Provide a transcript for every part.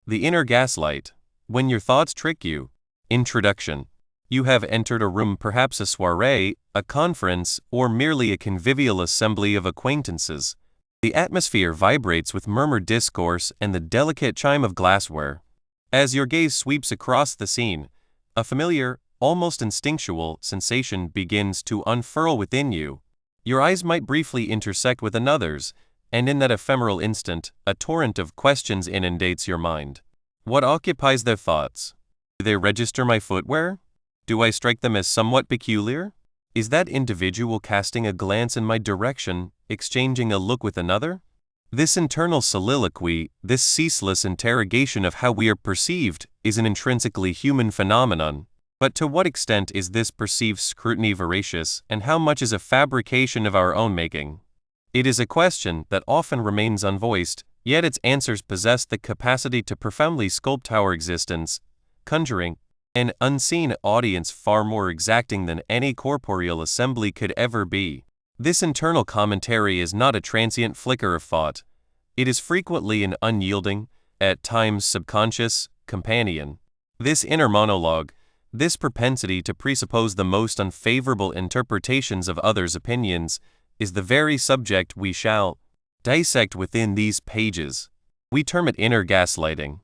The inner gaslight. When your thoughts trick you. Introduction. You have entered a room, perhaps a soiree, a conference, or merely a convivial assembly of acquaintances. The atmosphere vibrates with murmured discourse and the delicate chime of glassware. As your gaze sweeps across the scene, a familiar, almost instinctual sensation begins to unfurl within you. Your eyes might briefly intersect with another's, and in that ephemeral instant, a torrent of questions inundates your mind. What occupies their thoughts? Do they register my footwear? Do I strike them as somewhat peculiar? Is that individual casting a glance in my direction, exchanging a look with another? This internal soliloquy, this ceaseless interrogation of how we are perceived, is an intrinsically human phenomenon. But to what extent is this perceived scrutiny veracious, and how much is a fabrication of our own making? It is a question that often remains unvoiced, yet its answers possess the capacity to profoundly sculpt our existence, conjuring an unseen audience far more exacting than any corporeal assembly could ever be. This internal commentary is not a transient flicker of thought. It is frequently an unyielding, at times subconscious, companion. This inner monologue, this propensity to presuppose the most unfavorable interpretations of others' opinions, is the very subject we shall dissect within these pages. We term it inner gaslighting.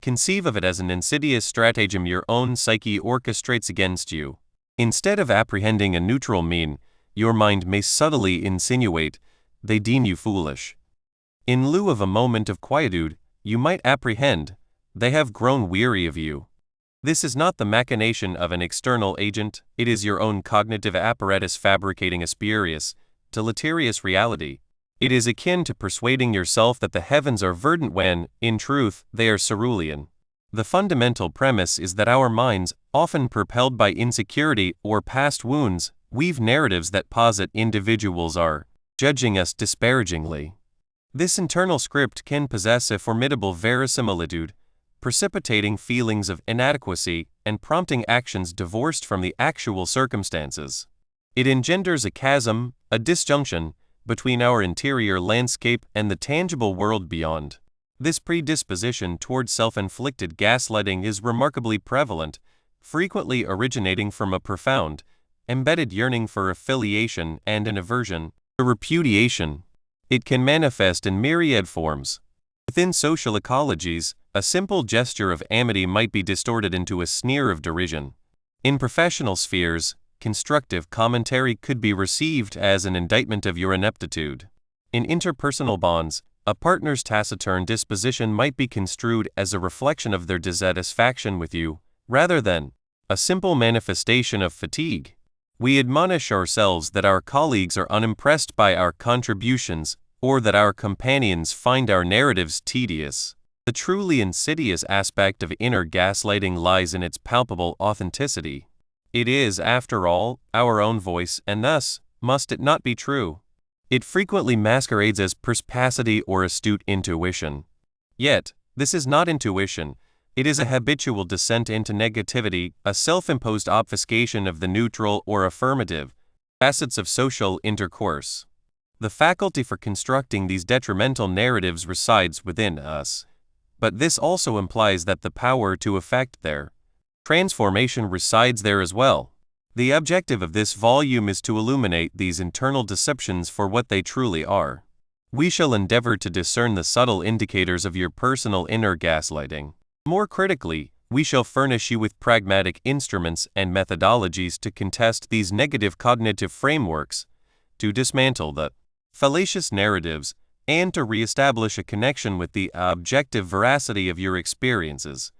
Conceive of it as an insidious stratagem your own psyche orchestrates against you. Instead of apprehending a neutral mean, your mind may subtly insinuate, they deem you foolish. In lieu of a moment of quietude, you might apprehend, they have grown weary of you. This is not the machination of an external agent, it is your own cognitive apparatus fabricating a spurious, deleterious reality. It is akin to persuading yourself that the heavens are verdant when, in truth, they are cerulean. The fundamental premise is that our minds, often propelled by insecurity or past wounds, weave narratives that posit individuals are judging us disparagingly. This internal script can possess a formidable verisimilitude, precipitating feelings of inadequacy and prompting actions divorced from the actual circumstances. It engenders a chasm, a disjunction, between our interior landscape and the tangible world beyond. This predisposition toward self-inflicted gaslighting is remarkably prevalent, frequently originating from a profound, embedded yearning for affiliation and an aversion to repudiation. It can manifest in myriad forms. Within social ecologies, a simple gesture of amity might be distorted into a sneer of derision. In professional spheres, constructive commentary could be received as an indictment of your ineptitude. In interpersonal bonds, a partner's taciturn disposition might be construed as a reflection of their dissatisfaction with you, rather than a simple manifestation of fatigue. We admonish ourselves that our colleagues are unimpressed by our contributions, or that our companions find our narratives tedious. The truly insidious aspect of inner gaslighting lies in its palpable authenticity. It is, after all, our own voice, and thus, must it not be true? It frequently masquerades as perspicacity or astute intuition. Yet, this is not intuition, it is a habitual descent into negativity, a self-imposed obfuscation of the neutral or affirmative facets of social intercourse. The faculty for constructing these detrimental narratives resides within us, but this also implies that the power to effect their transformation resides there as well. The objective of this volume is to illuminate these internal deceptions for what they truly are. We shall endeavor to discern the subtle indicators of your personal inner gaslighting. More critically, we shall furnish you with pragmatic instruments and methodologies to contest these negative cognitive frameworks, to dismantle the fallacious narratives, and to reestablish a connection with the objective veracity of your experiences.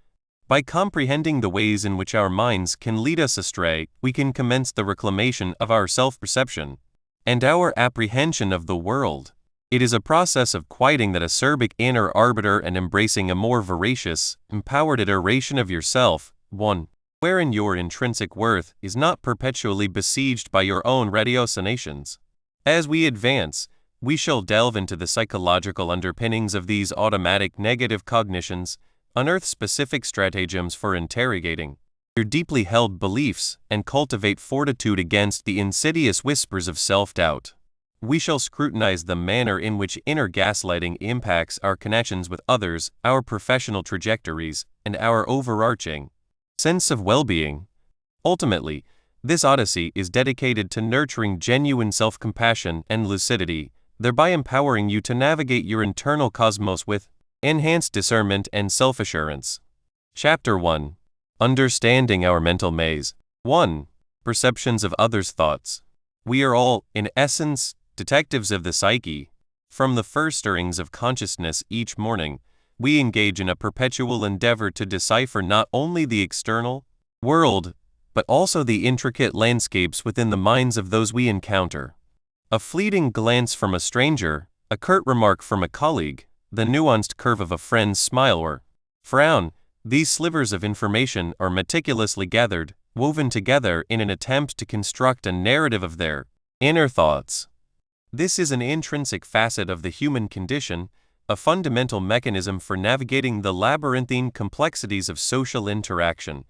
By comprehending the ways in which our minds can lead us astray, we can commence the reclamation of our self-perception and our apprehension of the world. It is a process of quieting that acerbic inner arbiter and embracing a more veracious, empowered iteration of yourself, one wherein your intrinsic worth is not perpetually besieged by your own ratiocinations. As we advance, we shall delve into the psychological underpinnings of these automatic negative cognitions, unearth specific stratagems for interrogating your deeply held beliefs, and cultivate fortitude against the insidious whispers of self-doubt. We shall scrutinize the manner in which inner gaslighting impacts our connections with others, our professional trajectories, and our overarching sense of well-being. Ultimately, this odyssey is dedicated to nurturing genuine self-compassion and lucidity, thereby empowering you to navigate your internal cosmos with enhanced discernment and self-assurance. Chapter 1. Understanding our mental maze. 1. Perceptions of others' thoughts. We are all, in essence, detectives of the psyche. From the first stirrings of consciousness each morning, we engage in a perpetual endeavor to decipher not only the external world, but also the intricate landscapes within the minds of those we encounter. A fleeting glance from a stranger, a curt remark from a colleague, the nuanced curve of a friend's smile or frown, these slivers of information are meticulously gathered, woven together in an attempt to construct a narrative of their inner thoughts. This is an intrinsic facet of the human condition, a fundamental mechanism for navigating the labyrinthine complexities of social interaction,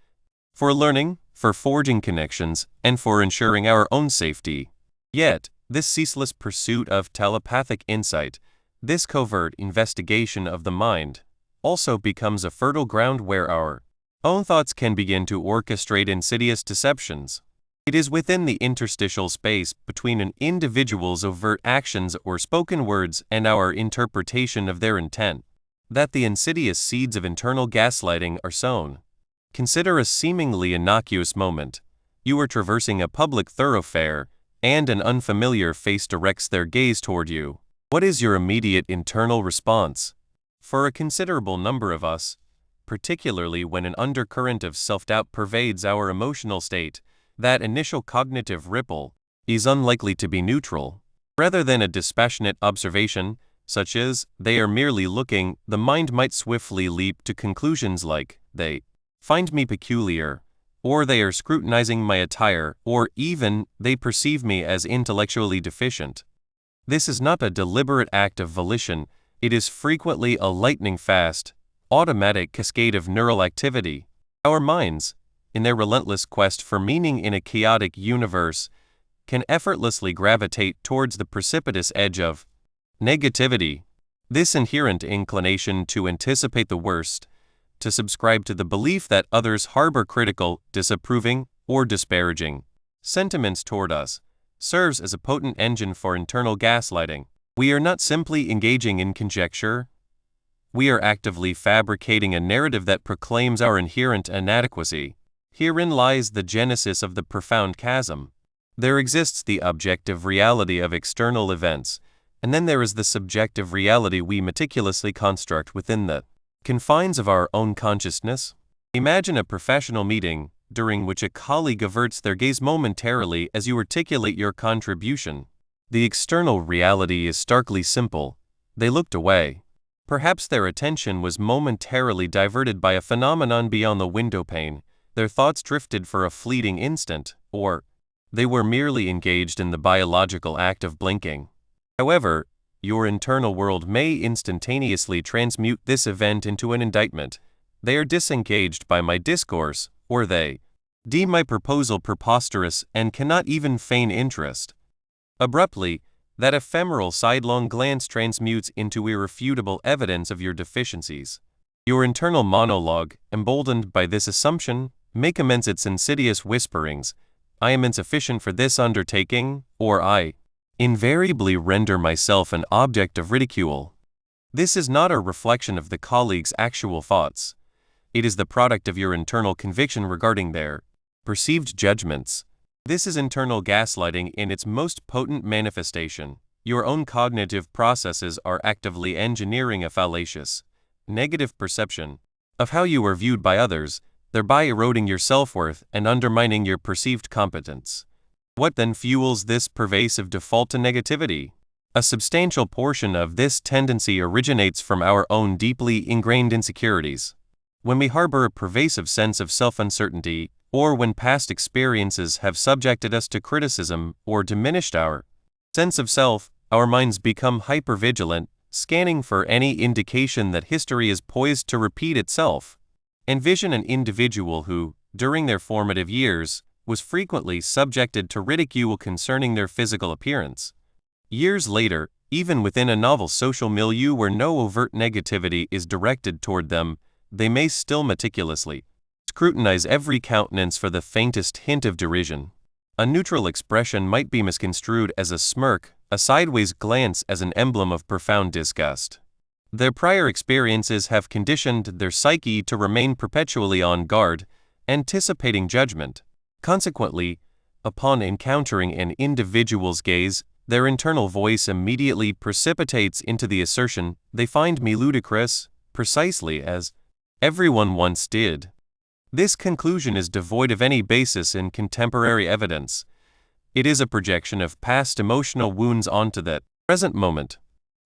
for learning, for forging connections, and for ensuring our own safety. Yet, this ceaseless pursuit of telepathic insight, this covert investigation of the mind, also becomes a fertile ground where our own thoughts can begin to orchestrate insidious deceptions. It is within the interstitial space between an individual's overt actions or spoken words and our interpretation of their intent that the insidious seeds of internal gaslighting are sown. Consider a seemingly innocuous moment. You are traversing a public thoroughfare, and an unfamiliar face directs their gaze toward you. What is your immediate internal response? For a considerable number of us, particularly when an undercurrent of self-doubt pervades our emotional state, that initial cognitive ripple is unlikely to be neutral. Rather than a dispassionate observation, such as, they are merely looking, the mind might swiftly leap to conclusions like, they find me peculiar, or they are scrutinizing my attire, or even, they perceive me as intellectually deficient. This is not a deliberate act of volition, it is frequently a lightning-fast, automatic cascade of neural activity. Our minds, in their relentless quest for meaning in a chaotic universe, can effortlessly gravitate towards the precipitous edge of negativity. This inherent inclination to anticipate the worst, to subscribe to the belief that others harbor critical, disapproving, or disparaging sentiments toward us, serves as a potent engine for internal gaslighting. We are not simply engaging in conjecture. We are actively fabricating a narrative that proclaims our inherent inadequacy. Herein lies the genesis of the profound chasm. There exists the objective reality of external events, and then there is the subjective reality we meticulously construct within the confines of our own consciousness. Imagine a professional meeting, during which a colleague averts their gaze momentarily as you articulate your contribution. The external reality is starkly simple. They looked away. Perhaps their attention was momentarily diverted by a phenomenon beyond the window pane, their thoughts drifted for a fleeting instant, or they were merely engaged in the biological act of blinking. However, your internal world may instantaneously transmute this event into an indictment. They are disengaged by my discourse, or they deem my proposal preposterous and cannot even feign interest. Abruptly, that ephemeral sidelong glance transmutes into irrefutable evidence of your deficiencies. Your internal monologue, emboldened by this assumption, may commence its insidious whisperings. I am insufficient for this undertaking, or I invariably render myself an object of ridicule. This is not a reflection of the colleague's actual thoughts. It is the product of your internal conviction regarding their perceived judgments. This is internal gaslighting in its most potent manifestation. Your own cognitive processes are actively engineering a fallacious, negative perception of how you are viewed by others, thereby eroding your self-worth and undermining your perceived competence. What then fuels this pervasive default to negativity? A substantial portion of this tendency originates from our own deeply ingrained insecurities. When we harbor a pervasive sense of self-uncertainty, or when past experiences have subjected us to criticism or diminished our sense of self, our minds become hypervigilant, scanning for any indication that history is poised to repeat itself. Envision an individual who, during their formative years, was frequently subjected to ridicule concerning their physical appearance. Years later, even within a novel social milieu where no overt negativity is directed toward them, they may still meticulously scrutinize every countenance for the faintest hint of derision. A neutral expression might be misconstrued as a smirk, a sideways glance as an emblem of profound disgust. Their prior experiences have conditioned their psyche to remain perpetually on guard, anticipating judgment. Consequently, upon encountering an individual's gaze, their internal voice immediately precipitates into the assertion, "They find me ludicrous," precisely as everyone once did. This conclusion is devoid of any basis in contemporary evidence. It is a projection of past emotional wounds onto the present moment.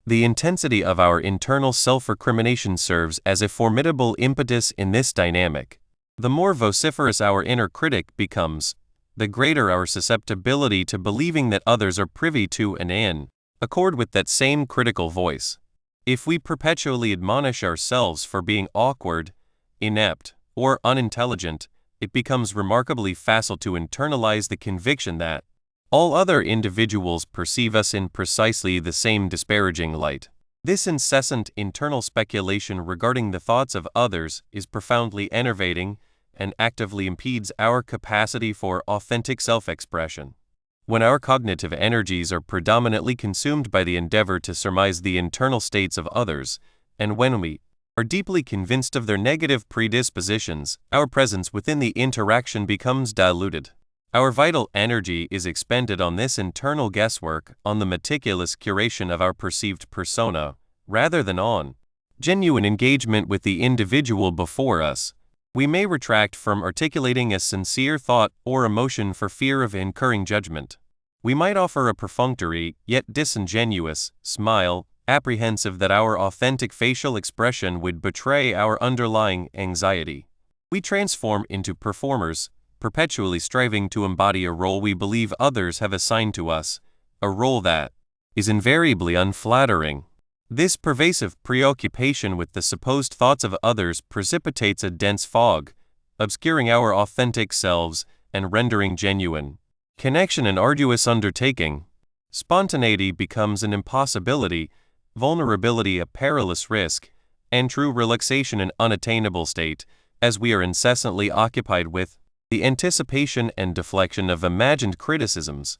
The intensity of our internal self-recrimination serves as a formidable impetus in this dynamic. The more vociferous our inner critic becomes, the greater our susceptibility to believing that others are privy to and in accord with that same critical voice. If we perpetually admonish ourselves for being awkward, inept, or unintelligent, it becomes remarkably facile to internalize the conviction that all other individuals perceive us in precisely the same disparaging light. This incessant internal speculation regarding the thoughts of others is profoundly enervating and actively impedes our capacity for authentic self-expression. When our cognitive energies are predominantly consumed by the endeavor to surmise the internal states of others, and when we are deeply convinced of their negative predispositions, our presence within the interaction becomes diluted. Our vital energy is expended on this internal guesswork, on the meticulous curation of our perceived persona, rather than on genuine engagement with the individual before us. We may retract from articulating a sincere thought or emotion for fear of incurring judgment. We might offer a perfunctory, yet disingenuous, smile, apprehensive that our authentic facial expression would betray our underlying anxiety. We transform into performers, perpetually striving to embody a role we believe others have assigned to us, a role that is invariably unflattering. This pervasive preoccupation with the supposed thoughts of others precipitates a dense fog, obscuring our authentic selves and rendering genuine connection an arduous undertaking. Spontaneity becomes an impossibility, vulnerability a perilous risk, and true relaxation an unattainable state, as we are incessantly occupied with the anticipation and deflection of imagined criticisms.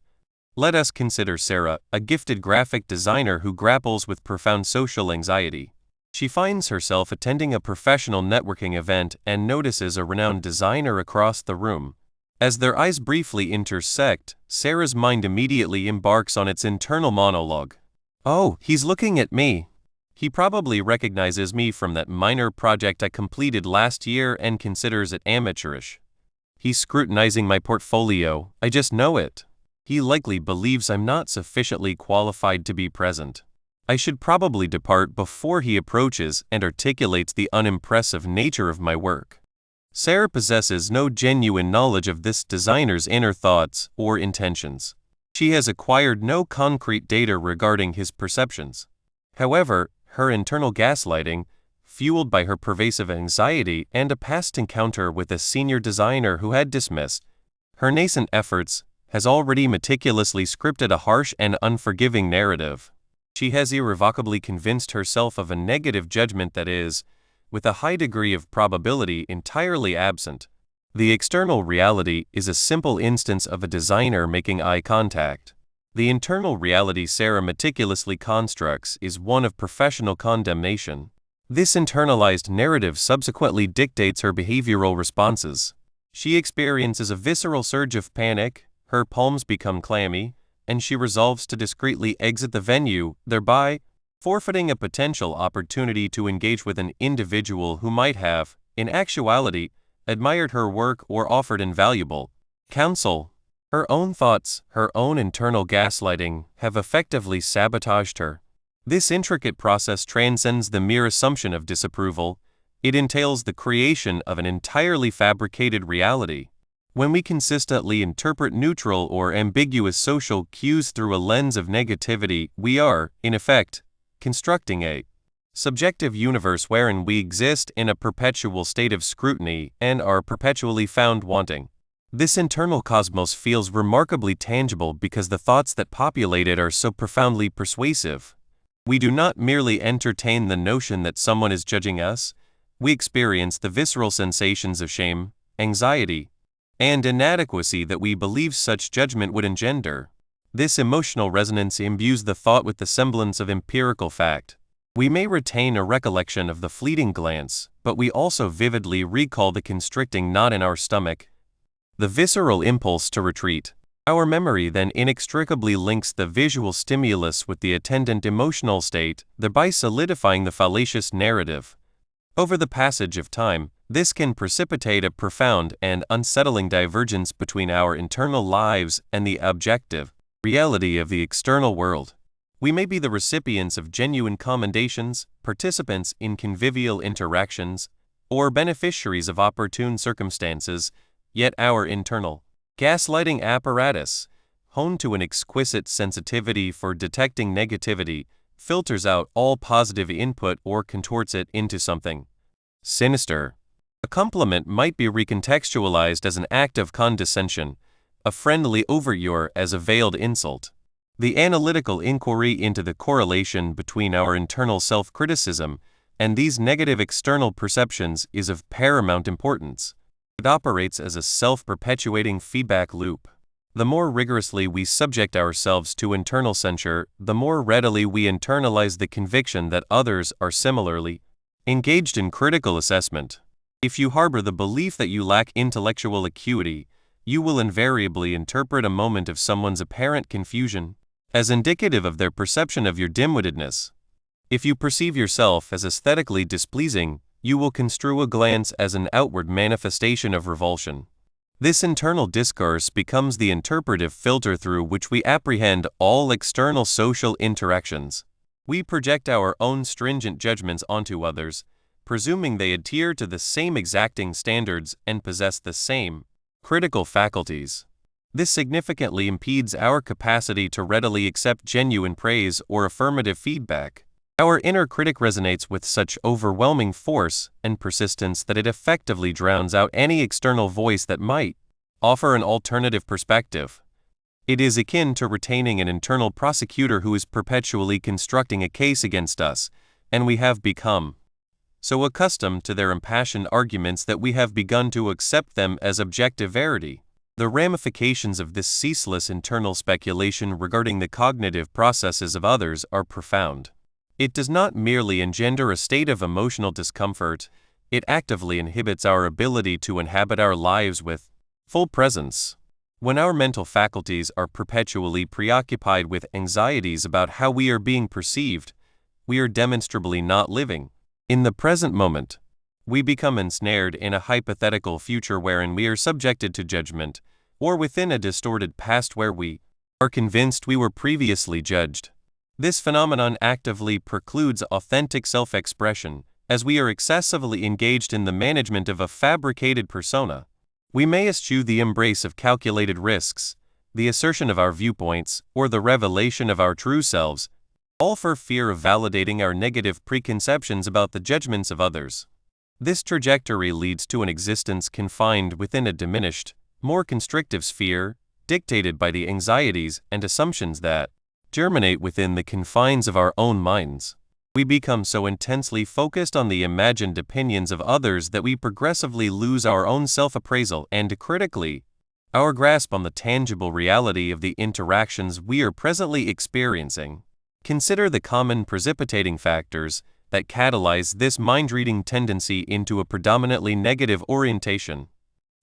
Let us consider Sarah, a gifted graphic designer who grapples with profound social anxiety. She finds herself attending a professional networking event and notices a renowned designer across the room. As their eyes briefly intersect, Sarah's mind immediately embarks on its internal monologue. "Oh, he's looking at me. He probably recognizes me from that minor project I completed last year and considers it amateurish. He's scrutinizing my portfolio, I just know it. He likely believes I'm not sufficiently qualified to be present. I should probably depart before he approaches and articulates the unimpressive nature of my work." Sarah possesses no genuine knowledge of this designer's inner thoughts or intentions. She has acquired no concrete data regarding his perceptions. However, her internal gaslighting, fueled by her pervasive anxiety and a past encounter with a senior designer who had dismissed her nascent efforts, has already meticulously scripted a harsh and unforgiving narrative. She has irrevocably convinced herself of a negative judgment that is, with a high degree of probability, entirely absent. The external reality is a simple instance of a designer making eye contact. The internal reality Sarah meticulously constructs is one of professional condemnation. This internalized narrative subsequently dictates her behavioral responses. She experiences a visceral surge of panic, her palms become clammy, and she resolves to discreetly exit the venue, thereby forfeiting a potential opportunity to engage with an individual who might have, in actuality, admired her work or offered invaluable counsel. Her own thoughts, her own internal gaslighting, have effectively sabotaged her. This intricate process transcends the mere assumption of disapproval. It entails the creation of an entirely fabricated reality. When we consistently interpret neutral or ambiguous social cues through a lens of negativity, we are, in effect, constructing a subjective universe wherein we exist in a perpetual state of scrutiny and are perpetually found wanting. This internal cosmos feels remarkably tangible because the thoughts that populate it are so profoundly persuasive. We do not merely entertain the notion that someone is judging us, we experience the visceral sensations of shame, anxiety, and inadequacy that we believe such judgment would engender. This emotional resonance imbues the thought with the semblance of empirical fact. We may retain a recollection of the fleeting glance, but we also vividly recall the constricting knot in our stomach, the visceral impulse to retreat. Our memory then inextricably links the visual stimulus with the attendant emotional state, thereby solidifying the fallacious narrative. Over the passage of time, this can precipitate a profound and unsettling divergence between our internal lives and the objective reality of the external world. We may be the recipients of genuine commendations, participants in convivial interactions, or beneficiaries of opportune circumstances, yet our internal gaslighting apparatus, honed to an exquisite sensitivity for detecting negativity, filters out all positive input or contorts it into something sinister. A compliment might be recontextualized as an act of condescension, a friendly overture as a veiled insult. The analytical inquiry into the correlation between our internal self-criticism and these negative external perceptions is of paramount importance. It operates as a self-perpetuating feedback loop. The more rigorously we subject ourselves to internal censure, the more readily we internalize the conviction that others are similarly engaged in critical assessment. If you harbor the belief that you lack intellectual acuity, you will invariably interpret a moment of someone's apparent confusion as indicative of their perception of your dim-wittedness. If you perceive yourself as aesthetically displeasing, you will construe a glance as an outward manifestation of revulsion. This internal discourse becomes the interpretive filter through which we apprehend all external social interactions. We project our own stringent judgments onto others, presuming they adhere to the same exacting standards and possess the same critical faculties. This significantly impedes our capacity to readily accept genuine praise or affirmative feedback. Our inner critic resonates with such overwhelming force and persistence that it effectively drowns out any external voice that might offer an alternative perspective. It is akin to retaining an internal prosecutor who is perpetually constructing a case against us, and we have become so accustomed to their impassioned arguments that we have begun to accept them as objective verity. The ramifications of this ceaseless internal speculation regarding the cognitive processes of others are profound. It does not merely engender a state of emotional discomfort, it actively inhibits our ability to inhabit our lives with full presence. When our mental faculties are perpetually preoccupied with anxieties about how we are being perceived, we are demonstrably not living in the present moment. We become ensnared in a hypothetical future wherein we are subjected to judgment, or within a distorted past where we are convinced we were previously judged. This phenomenon actively precludes authentic self-expression, as we are excessively engaged in the management of a fabricated persona. We may eschew the embrace of calculated risks, the assertion of our viewpoints, or the revelation of our true selves, all for fear of validating our negative preconceptions about the judgments of others. This trajectory leads to an existence confined within a diminished, more constrictive sphere, dictated by the anxieties and assumptions that germinate within the confines of our own minds. We become so intensely focused on the imagined opinions of others that we progressively lose our own self-appraisal and, critically, our grasp on the tangible reality of the interactions we are presently experiencing. Consider the common precipitating factors that catalyze this mind-reading tendency into a predominantly negative orientation.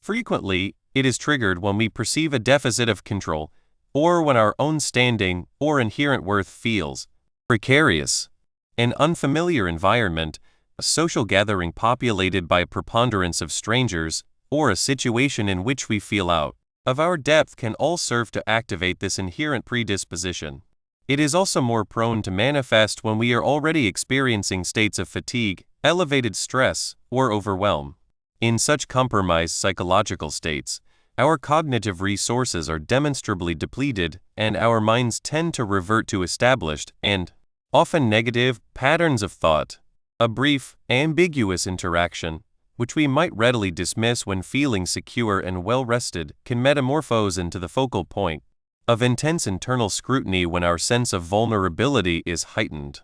Frequently, it is triggered when we perceive a deficit of control, or when our own standing or inherent worth feels precarious. An unfamiliar environment, a social gathering populated by a preponderance of strangers, or a situation in which we feel out of our depth can all serve to activate this inherent predisposition. It is also more prone to manifest when we are already experiencing states of fatigue, elevated stress, or overwhelm. In such compromised psychological states, our cognitive resources are demonstrably depleted, and our minds tend to revert to established and often negative patterns of thought. A brief, ambiguous interaction, which we might readily dismiss when feeling secure and well-rested, can metamorphose into the focal point of intense internal scrutiny when our sense of vulnerability is heightened.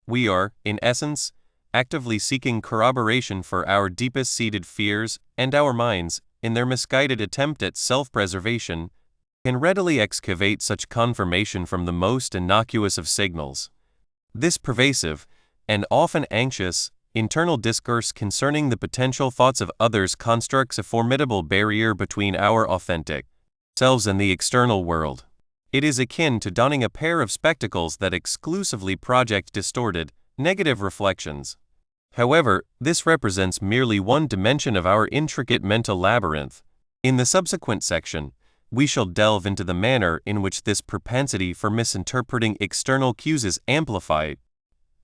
We are, in essence, actively seeking corroboration for our deepest-seated fears, and our minds, in their misguided attempt at self-preservation, can readily excavate such confirmation from the most innocuous of signals. This pervasive, and often anxious, internal discourse concerning the potential thoughts of others constructs a formidable barrier between our authentic selves and the external world. It is akin to donning a pair of spectacles that exclusively project distorted, negative reflections. However, this represents merely one dimension of our intricate mental labyrinth. In the subsequent section, we shall delve into the manner in which this propensity for misinterpreting external cues is amplified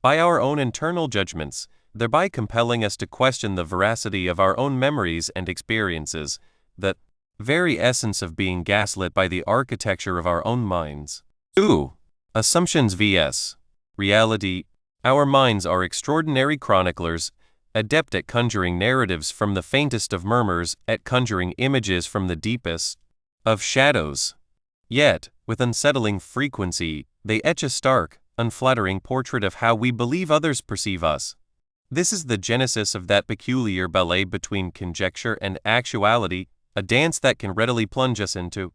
by our own internal judgments, thereby compelling us to question the veracity of our own memories and experiences, the very essence of being gaslit by the architecture of our own minds. 2. Assumptions vs. reality. Our minds are extraordinary chroniclers, adept at conjuring narratives from the faintest of murmurs, at conjuring images from the deepest of shadows. Yet, with unsettling frequency, they etch a stark, unflattering portrait of how we believe others perceive us. This is the genesis of that peculiar ballet between conjecture and actuality, a dance that can readily plunge us into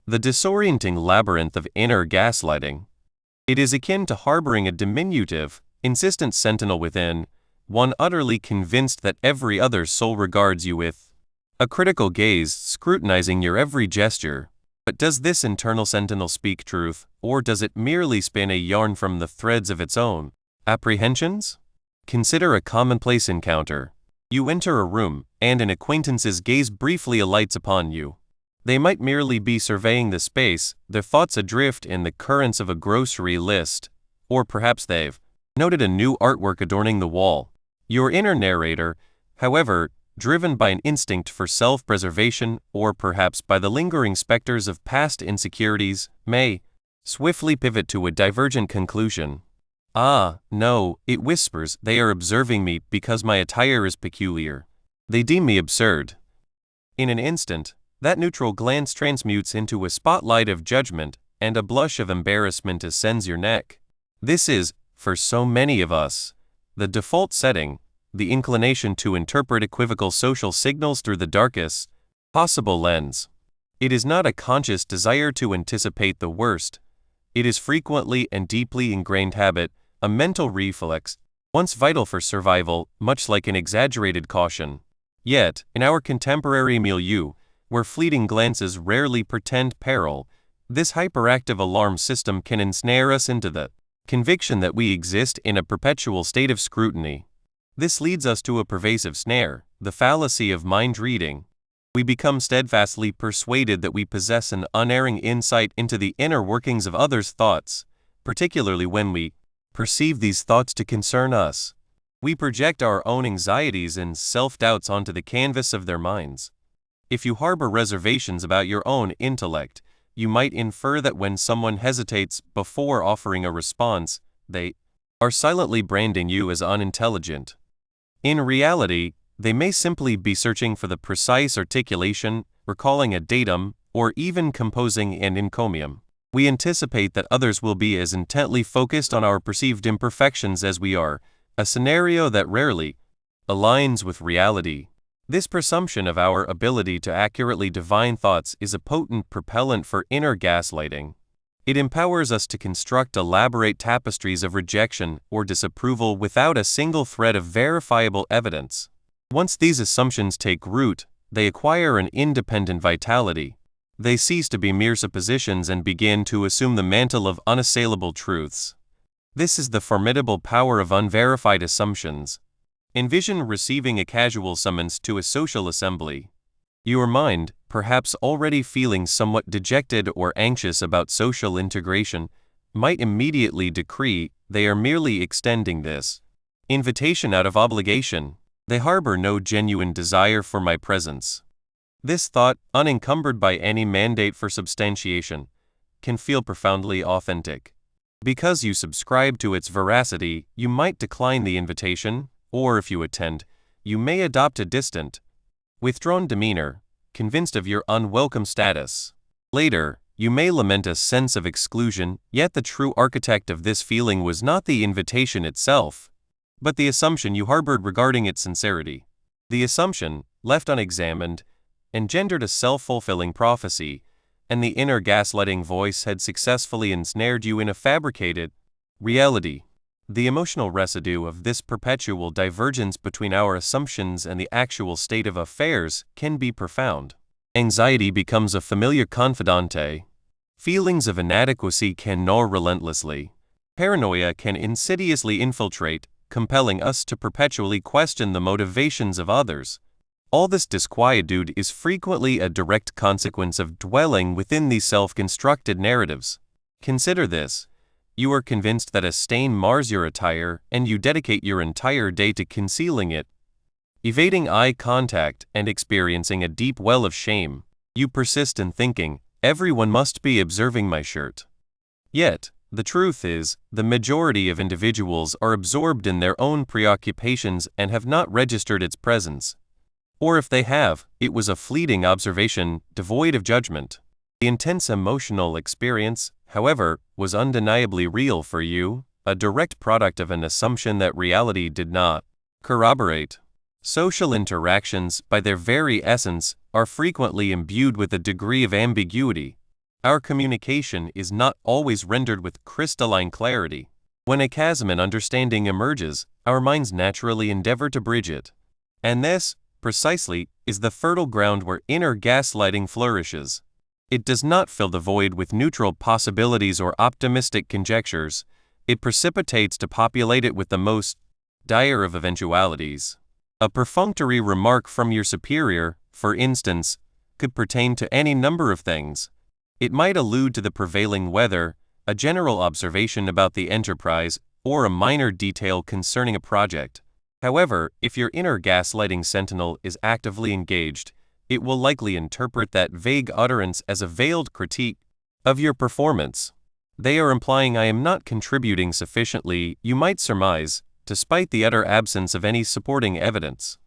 the disorienting labyrinth of inner gaslighting. It is akin to harboring a diminutive, insistent sentinel within, one utterly convinced that every other soul regards you with a critical gaze, scrutinizing your every gesture. But does this internal sentinel speak truth, or does it merely spin a yarn from the threads of its own apprehensions? Consider a commonplace encounter. You enter a room, and an acquaintance's gaze briefly alights upon you. They might merely be surveying the space, their thoughts adrift in the currents of a grocery list, or perhaps they've noted a new artwork adorning the wall. Your inner narrator, however, driven by an instinct for self-preservation, or perhaps by the lingering specters of past insecurities, may swiftly pivot to a divergent conclusion. Ah, no, it whispers, they are observing me because my attire is peculiar. They deem me absurd. In an instant, that neutral glance transmutes into a spotlight of judgment, and a blush of embarrassment ascends your neck. This is, for so many of us, the default setting, the inclination to interpret equivocal social signals through the darkest possible lens. It is not a conscious desire to anticipate the worst. It is frequently and deeply ingrained habit, a mental reflex, once vital for survival, much like an exaggerated caution. Yet, in our contemporary milieu, where fleeting glances rarely portend peril, this hyperactive alarm system can ensnare us into the conviction that we exist in a perpetual state of scrutiny. This leads us to a pervasive snare, the fallacy of mind reading. We become steadfastly persuaded that we possess an unerring insight into the inner workings of others' thoughts, particularly when we perceive these thoughts to concern us. We project our own anxieties and self-doubts onto the canvas of their minds. If you harbor reservations about your own intellect, you might infer that when someone hesitates before offering a response, they are silently branding you as unintelligent. In reality, they may simply be searching for the precise articulation, recalling a datum, or even composing an encomium. We anticipate that others will be as intently focused on our perceived imperfections as we are, a scenario that rarely aligns with reality. This presumption of our ability to accurately divine thoughts is a potent propellant for inner gaslighting. It empowers us to construct elaborate tapestries of rejection or disapproval without a single thread of verifiable evidence. Once these assumptions take root, they acquire an independent vitality. They cease to be mere suppositions and begin to assume the mantle of unassailable truths. This is the formidable power of unverified assumptions. Envision receiving a casual summons to a social assembly. Your mind, perhaps already feeling somewhat dejected or anxious about social integration, might immediately decree they are merely extending this invitation out of obligation. They harbor no genuine desire for my presence. This thought, unencumbered by any mandate for substantiation, can feel profoundly authentic. Because you subscribe to its veracity, you might decline the invitation, or if you attend, you may adopt a distant, withdrawn demeanor, convinced of your unwelcome status. Later, you may lament a sense of exclusion, yet the true architect of this feeling was not the invitation itself, but the assumption you harbored regarding its sincerity. The assumption, left unexamined, engendered a self-fulfilling prophecy, and the inner gaslighting voice had successfully ensnared you in a fabricated reality. The emotional residue of this perpetual divergence between our assumptions and the actual state of affairs can be profound. Anxiety becomes a familiar confidante. Feelings of inadequacy can gnaw relentlessly. Paranoia can insidiously infiltrate, compelling us to perpetually question the motivations of others. All this disquietude is frequently a direct consequence of dwelling within these self-constructed narratives. Consider this. You are convinced that a stain mars your attire, and you dedicate your entire day to concealing it. Evading eye contact and experiencing a deep well of shame, you persist in thinking, everyone must be observing my shirt. Yet, the truth is, the majority of individuals are absorbed in their own preoccupations and have not registered its presence. Or if they have, it was a fleeting observation, devoid of judgment. The intense emotional experience, however, was undeniably real for you, a direct product of an assumption that reality did not corroborate. Social interactions, by their very essence, are frequently imbued with a degree of ambiguity. Our communication is not always rendered with crystalline clarity. When a chasm in understanding emerges, our minds naturally endeavor to bridge it. And this, precisely, is the fertile ground where inner gaslighting flourishes. It does not fill the void with neutral possibilities or optimistic conjectures. It precipitates to populate it with the most dire of eventualities. A perfunctory remark from your superior, for instance, could pertain to any number of things. It might allude to the prevailing weather, a general observation about the enterprise, or a minor detail concerning a project. However, if your inner gaslighting sentinel is actively engaged, it will likely interpret that vague utterance as a veiled critique of your performance. They are implying I am not contributing sufficiently, you might surmise, despite the utter absence of any supporting evidence.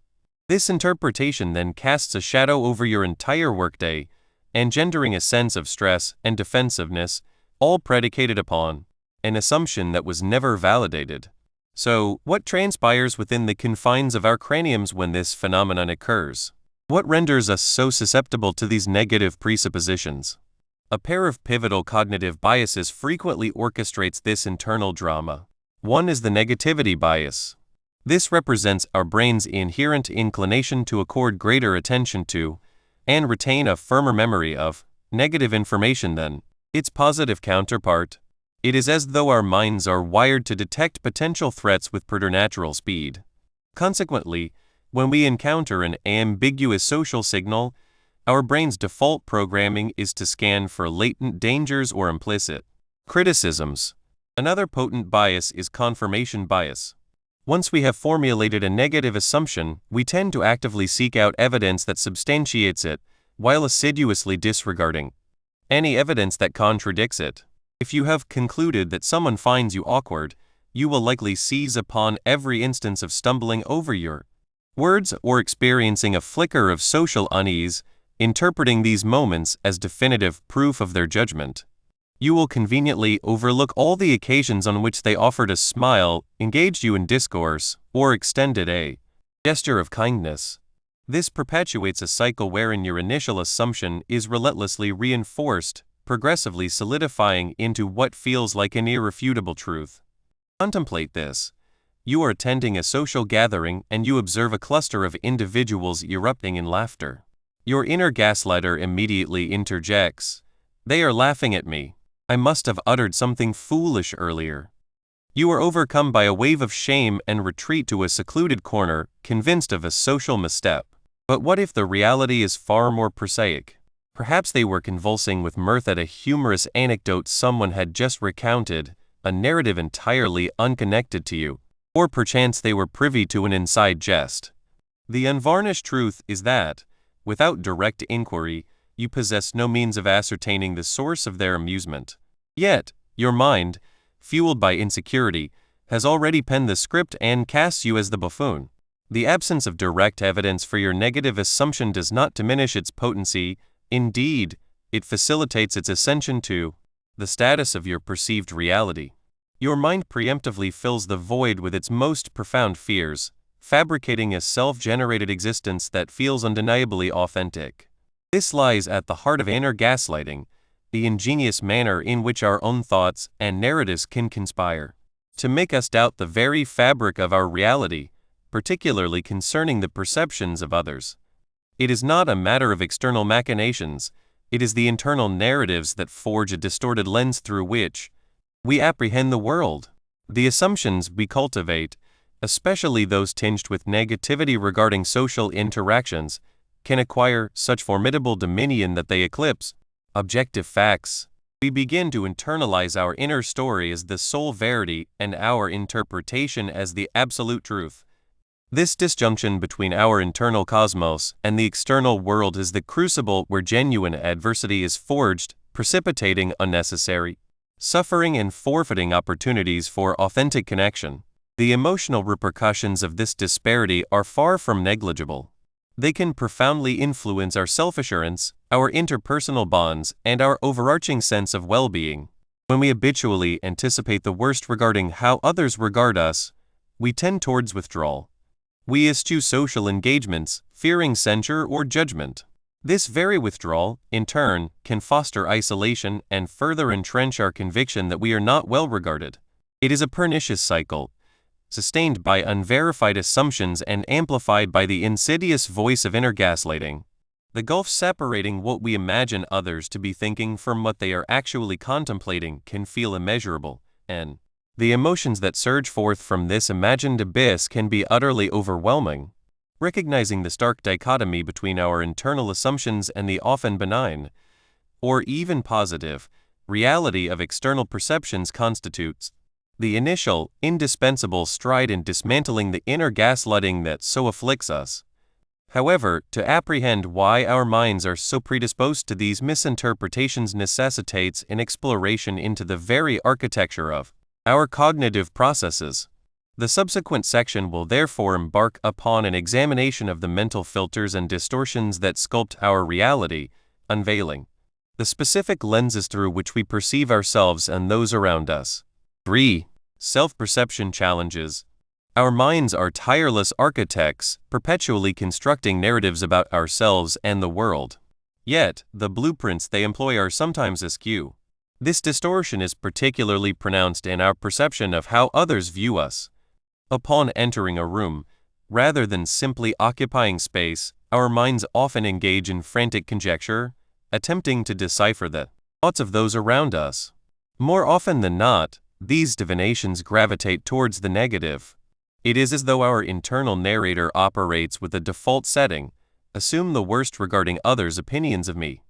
This interpretation then casts a shadow over your entire workday, engendering a sense of stress and defensiveness, all predicated upon an assumption that was never validated. So, what transpires within the confines of our craniums when this phenomenon occurs? What renders us so susceptible to these negative presuppositions? A pair of pivotal cognitive biases frequently orchestrates this internal drama. One is the negativity bias. This represents our brain's inherent inclination to accord greater attention to, and retain a firmer memory of, negative information than its positive counterpart. It is as though our minds are wired to detect potential threats with preternatural speed. Consequently, when we encounter an ambiguous social signal, our brain's default programming is to scan for latent dangers or implicit criticisms. Another potent bias is confirmation bias. Once we have formulated a negative assumption, we tend to actively seek out evidence that substantiates it, while assiduously disregarding any evidence that contradicts it. If you have concluded that someone finds you awkward, you will likely seize upon every instance of stumbling over your words or experiencing a flicker of social unease, interpreting these moments as definitive proof of their judgment. You will conveniently overlook all the occasions on which they offered a smile, engaged you in discourse, or extended a gesture of kindness. This perpetuates a cycle wherein your initial assumption is relentlessly reinforced, progressively solidifying into what feels like an irrefutable truth. Contemplate this. You are attending a social gathering and you observe a cluster of individuals erupting in laughter. Your inner gaslighter immediately interjects. They are laughing at me. I must have uttered something foolish earlier. You are overcome by a wave of shame and retreat to a secluded corner, convinced of a social misstep. But what if the reality is far more prosaic? Perhaps they were convulsing with mirth at a humorous anecdote someone had just recounted, a narrative entirely unconnected to you. Or perchance they were privy to an inside jest. The unvarnished truth is that, without direct inquiry, you possess no means of ascertaining the source of their amusement. Yet, your mind, fueled by insecurity, has already penned the script and casts you as the buffoon. The absence of direct evidence for your negative assumption does not diminish its potency. Indeed, it facilitates its ascension to the status of your perceived reality. Your mind preemptively fills the void with its most profound fears, fabricating a self-generated existence that feels undeniably authentic. This lies at the heart of inner gaslighting, the ingenious manner in which our own thoughts and narratives can conspire to make us doubt the very fabric of our reality, particularly concerning the perceptions of others. It is not a matter of external machinations, it is the internal narratives that forge a distorted lens through which we apprehend the world. The assumptions we cultivate, especially those tinged with negativity regarding social interactions, can acquire such formidable dominion that they eclipse objective facts. We begin to internalize our inner story as the sole verity and our interpretation as the absolute truth. This disjunction between our internal cosmos and the external world is the crucible where genuine adversity is forged, precipitating unnecessary suffering and forfeiting opportunities for authentic connection. The emotional repercussions of this disparity are far from negligible. They can profoundly influence our self-assurance, our interpersonal bonds, and our overarching sense of well-being. When we habitually anticipate the worst regarding how others regard us, we tend towards withdrawal. We eschew social engagements, fearing censure or judgment. This very withdrawal, in turn, can foster isolation and further entrench our conviction that we are not well regarded. It is a pernicious cycle, sustained by unverified assumptions and amplified by the insidious voice of inner gaslighting. The gulf separating what we imagine others to be thinking from what they are actually contemplating can feel immeasurable, and the emotions that surge forth from this imagined abyss can be utterly overwhelming. Recognizing the stark dichotomy between our internal assumptions and the often benign, or even positive, reality of external perceptions constitutes the initial, indispensable stride in dismantling the inner gaslighting that so afflicts us. However, to apprehend why our minds are so predisposed to these misinterpretations necessitates an exploration into the very architecture of our cognitive processes. The subsequent section will therefore embark upon an examination of the mental filters and distortions that sculpt our reality, unveiling the specific lenses through which we perceive ourselves and those around us. 3. Self-perception challenges. Our minds are tireless architects, perpetually constructing narratives about ourselves and the world. Yet, the blueprints they employ are sometimes askew. This distortion is particularly pronounced in our perception of how others view us. Upon entering a room, rather than simply occupying space, our minds often engage in frantic conjecture, attempting to decipher the thoughts of those around us. More often than not, these divinations gravitate towards the negative. It is as though our internal narrator operates with a default setting, assume the worst regarding others' opinions of me.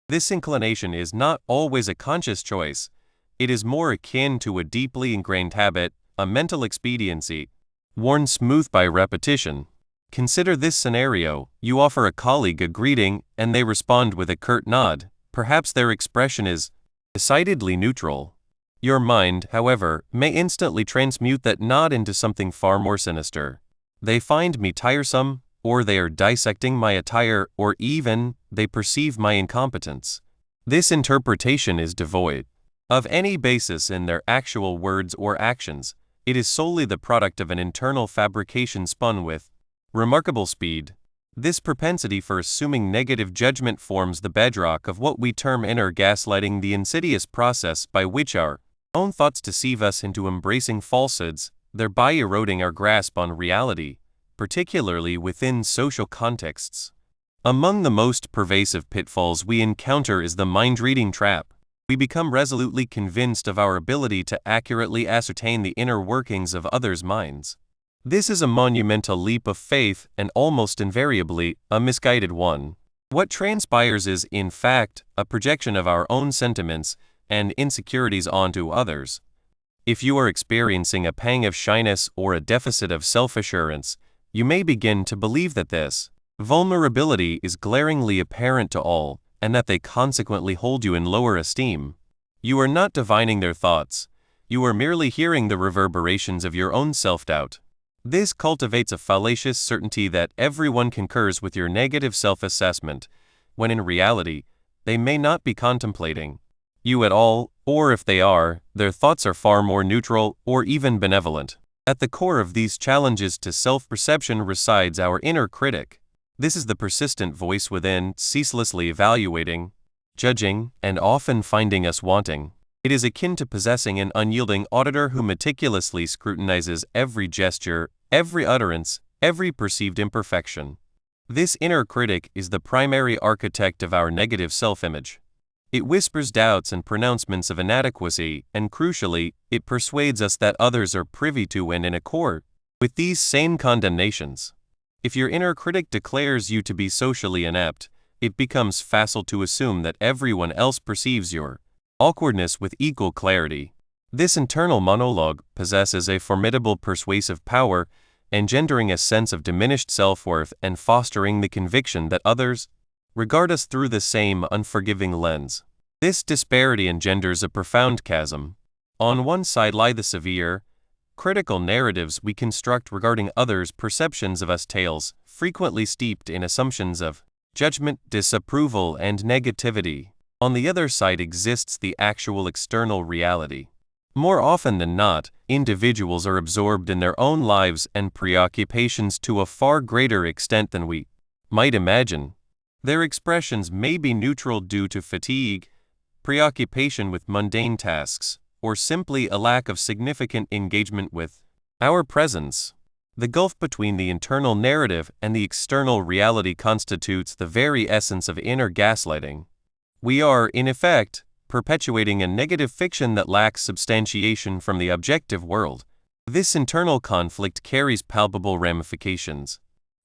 This inclination is not always a conscious choice. It is more akin to a deeply ingrained habit, a mental expediency, worn smooth by repetition. Consider this scenario: you offer a colleague a greeting, and they respond with a curt nod. Perhaps their expression is decidedly neutral. Your mind, however, may instantly transmute that nod into something far more sinister. They find me tiresome, or they are dissecting my attire, or even they perceive my incompetence. This interpretation is devoid of any basis in their actual words or actions. It is solely the product of an internal fabrication spun with remarkable speed. This propensity for assuming negative judgment forms the bedrock of what we term inner gaslighting, the insidious process by which our own thoughts deceive us into embracing falsehoods, thereby eroding our grasp on reality, particularly within social contexts. Among the most pervasive pitfalls we encounter is the mind-reading trap. We become resolutely convinced of our ability to accurately ascertain the inner workings of others' minds. This is a monumental leap of faith and almost invariably a misguided one. What transpires is, in fact, a projection of our own sentiments and insecurities onto others. If you are experiencing a pang of shyness or a deficit of self-assurance, you may begin to believe that this vulnerability is glaringly apparent to all, and that they consequently hold you in lower esteem. You are not divining their thoughts. You are merely hearing the reverberations of your own self-doubt. This cultivates a fallacious certainty that everyone concurs with your negative self-assessment, when in reality, they may not be contemplating you at all, or if they are, their thoughts are far more neutral or even benevolent. At the core of these challenges to self-perception resides our inner critic. This is the persistent voice within, ceaselessly evaluating, judging, and often finding us wanting. It is akin to possessing an unyielding auditor who meticulously scrutinizes every gesture, every utterance, every perceived imperfection. This inner critic is the primary architect of our negative self-image. It whispers doubts and pronouncements of inadequacy, and crucially, it persuades us that others are privy to and in accord with these same condemnations. If your inner critic declares you to be socially inept, it becomes facile to assume that everyone else perceives your awkwardness with equal clarity. This internal monologue possesses a formidable persuasive power, engendering a sense of diminished self-worth and fostering the conviction that others regard us through the same unforgiving lens. This disparity engenders a profound chasm. On one side lie the severe, critical narratives we construct regarding others' perceptions of us, tales frequently steeped in assumptions of judgment, disapproval, and negativity. On the other side exists the actual external reality. More often than not, individuals are absorbed in their own lives and preoccupations to a far greater extent than we might imagine. Their expressions may be neutral due to fatigue, preoccupation with mundane tasks, or simply a lack of significant engagement with our presence. The gulf between the internal narrative and the external reality constitutes the very essence of inner gaslighting. We are, in effect, perpetuating a negative fiction that lacks substantiation from the objective world. This internal conflict carries palpable ramifications.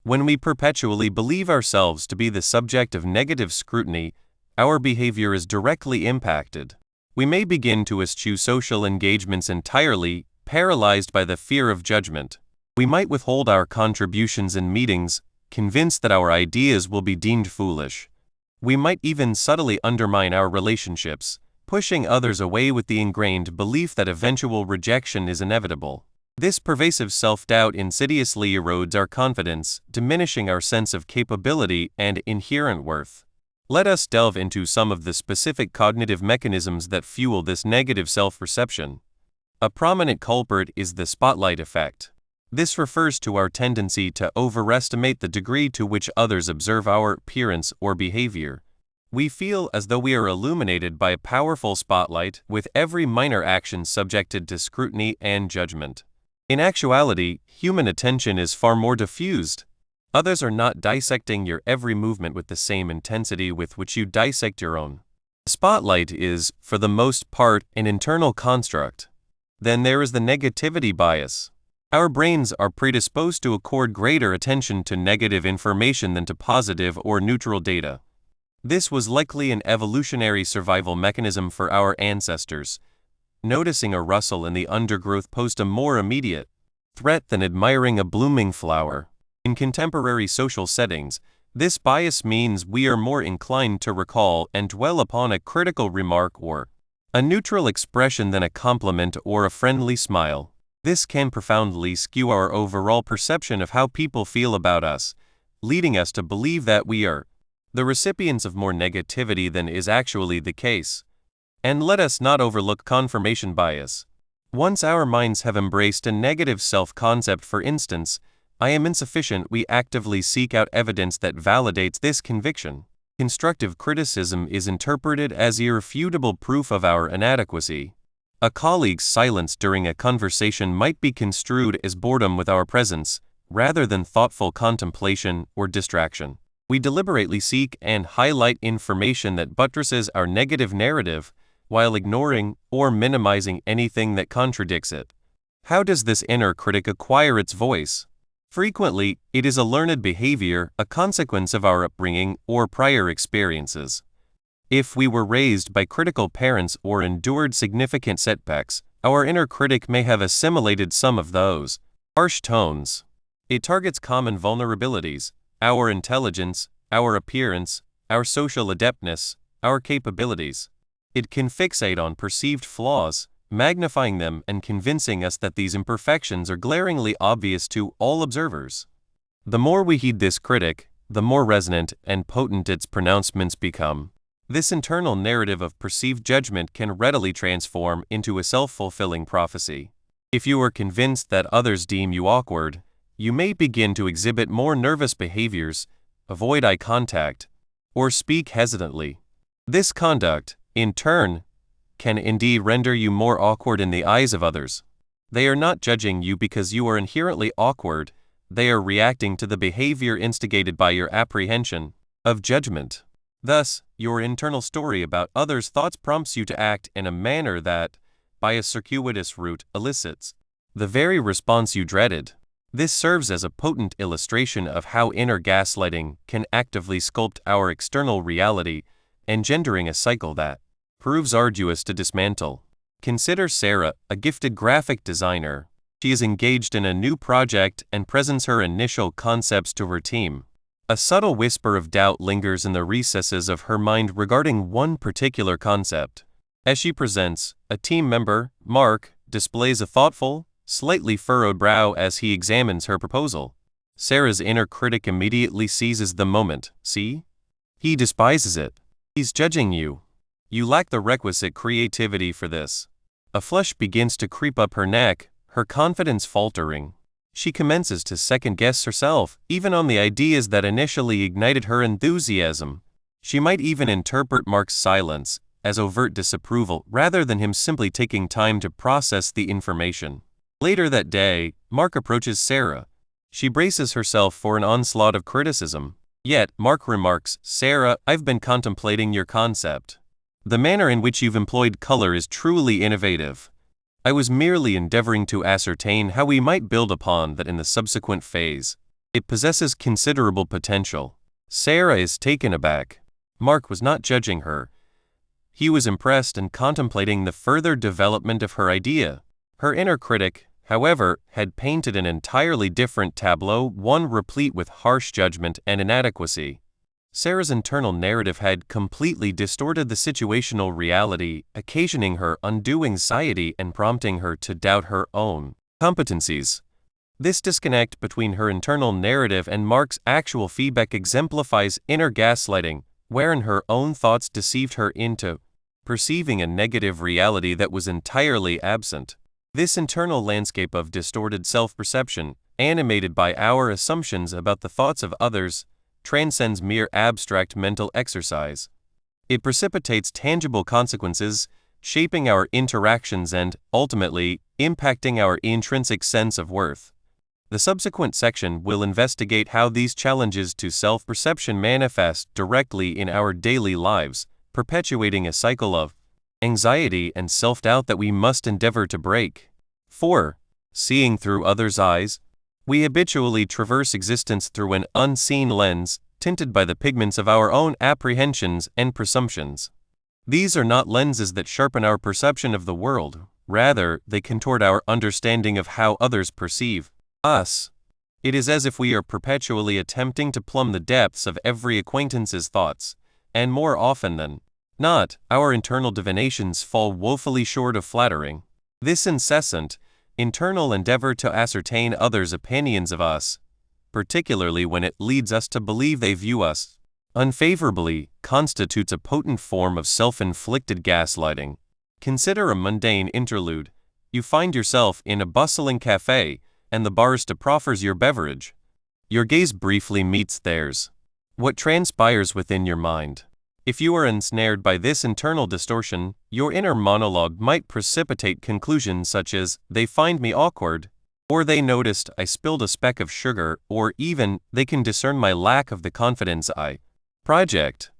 When we perpetually believe ourselves to be the subject of negative scrutiny, our behavior is directly impacted. We may begin to eschew social engagements entirely, paralyzed by the fear of judgment. We might withhold our contributions in meetings, convinced that our ideas will be deemed foolish. We might even subtly undermine our relationships, pushing others away with the ingrained belief that eventual rejection is inevitable. This pervasive self-doubt insidiously erodes our confidence, diminishing our sense of capability and inherent worth. Let us delve into some of the specific cognitive mechanisms that fuel this negative self-perception. A prominent culprit is the spotlight effect. This refers to our tendency to overestimate the degree to which others observe our appearance or behavior. We feel as though we are illuminated by a powerful spotlight, with every minor action subjected to scrutiny and judgment. In actuality, human attention is far more diffused. Others are not dissecting your every movement with the same intensity with which you dissect your own. The spotlight is, for the most part, an internal construct. Then there is the negativity bias. Our brains are predisposed to accord greater attention to negative information than to positive or neutral data. This was likely an evolutionary survival mechanism for our ancestors. Noticing a rustle in the undergrowth posed a more immediate threat than admiring a blooming flower. In contemporary social settings, this bias means we are more inclined to recall and dwell upon a critical remark or a neutral expression than a compliment or a friendly smile. This can profoundly skew our overall perception of how people feel about us, leading us to believe that we are the recipients of more negativity than is actually the case. And let us not overlook confirmation bias. Once our minds have embraced a negative self-concept, for instance, I am insufficient, we actively seek out evidence that validates this conviction. Constructive criticism is interpreted as irrefutable proof of our inadequacy. A colleague's silence during a conversation might be construed as boredom with our presence, rather than thoughtful contemplation or distraction. We deliberately seek and highlight information that buttresses our negative narrative, while ignoring or minimizing anything that contradicts it. How does this inner critic acquire its voice? Frequently, it is a learned behavior, a consequence of our upbringing or prior experiences. If we were raised by critical parents or endured significant setbacks, our inner critic may have assimilated some of those harsh tones. It targets common vulnerabilities, our intelligence, our appearance, our social adeptness, our capabilities. It can fixate on perceived flaws, magnifying them and convincing us that these imperfections are glaringly obvious to all observers. The more we heed this critic, the more resonant and potent its pronouncements become. This internal narrative of perceived judgment can readily transform into a self-fulfilling prophecy. If you are convinced that others deem you awkward, you may begin to exhibit more nervous behaviors, avoid eye contact, or speak hesitantly. This conduct, in turn, can indeed render you more awkward in the eyes of others. They are not judging you because you are inherently awkward, they are reacting to the behavior instigated by your apprehension of judgment. Thus, your internal story about others' thoughts prompts you to act in a manner that, by a circuitous route, elicits the very response you dreaded. This serves as a potent illustration of how inner gaslighting can actively sculpt our external reality, engendering a cycle that proves arduous to dismantle. Consider Sarah, a gifted graphic designer. She is engaged in a new project and presents her initial concepts to her team. A subtle whisper of doubt lingers in the recesses of her mind regarding one particular concept. As she presents, a team member, Mark, displays a thoughtful, slightly furrowed brow as he examines her proposal. Sarah's inner critic immediately seizes the moment. See? He despises it. He's judging you. You lack the requisite creativity for this. A flush begins to creep up her neck, her confidence faltering. She commences to second-guess herself, even on the ideas that initially ignited her enthusiasm. She might even interpret Mark's silence as overt disapproval rather than him simply taking time to process the information. Later that day, Mark approaches Sarah. She braces herself for an onslaught of criticism. Yet, Mark remarks, "Sarah, I've been contemplating your concept. The manner in which you've employed color is truly innovative. I was merely endeavoring to ascertain how we might build upon that in the subsequent phase. It possesses considerable potential." Sarah is taken aback. Mark was not judging her. He was impressed and contemplating the further development of her idea. Her inner critic, however, had painted an entirely different tableau, one replete with harsh judgment and inadequacy. Sarah's internal narrative had completely distorted the situational reality, occasioning her undue anxiety and prompting her to doubt her own competencies. This disconnect between her internal narrative and Mark's actual feedback exemplifies inner gaslighting, wherein her own thoughts deceived her into perceiving a negative reality that was entirely absent. This internal landscape of distorted self-perception, animated by our assumptions about the thoughts of others, transcends mere abstract mental exercise. It precipitates tangible consequences, shaping our interactions and, ultimately, impacting our intrinsic sense of worth. The subsequent section will investigate how these challenges to self-perception manifest directly in our daily lives, perpetuating a cycle of anxiety and self-doubt that we must endeavor to break. 4. Seeing through others' eyes. We habitually traverse existence through an unseen lens, tinted by the pigments of our own apprehensions and presumptions. These are not lenses that sharpen our perception of the world, rather, they contort our understanding of how others perceive us. It is as if we are perpetually attempting to plumb the depths of every acquaintance's thoughts, and more often than not, our internal divinations fall woefully short of flattering. This incessant, internal endeavor to ascertain others' opinions of us, particularly when it leads us to believe they view us unfavorably, constitutes a potent form of self-inflicted gaslighting. Consider a mundane interlude. You find yourself in a bustling cafe, and the barista proffers your beverage. Your gaze briefly meets theirs. What transpires within your mind? If you are ensnared by this internal distortion, your inner monologue might precipitate conclusions such as, "They find me awkward," or "They noticed I spilled a speck of sugar," or even, "They can discern my lack of the confidence I project."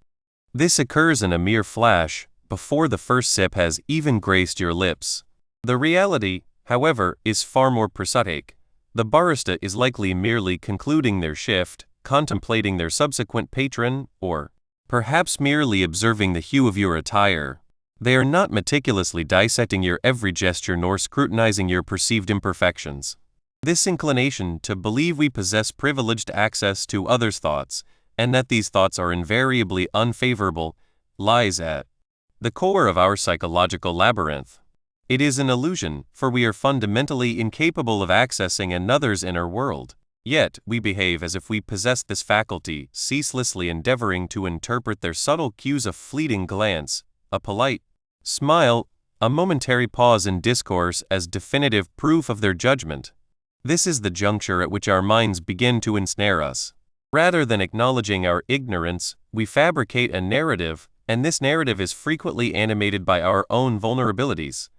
This occurs in a mere flash, before the first sip has even graced your lips. The reality, however, is far more prosaic. The barista is likely merely concluding their shift, contemplating their subsequent patron, or perhaps merely observing the hue of your attire. They are not meticulously dissecting your every gesture nor scrutinizing your perceived imperfections. This inclination to believe we possess privileged access to others' thoughts, and that these thoughts are invariably unfavorable, lies at the core of our psychological labyrinth. It is an illusion, for we are fundamentally incapable of accessing another's inner world. Yet, we behave as if we possess this faculty, ceaselessly endeavoring to interpret their subtle cues, a fleeting glance, a polite smile, a momentary pause in discourse, as definitive proof of their judgment. This is the juncture at which our minds begin to ensnare us. Rather than acknowledging our ignorance, we fabricate a narrative, and this narrative is frequently animated by our own vulnerabilities.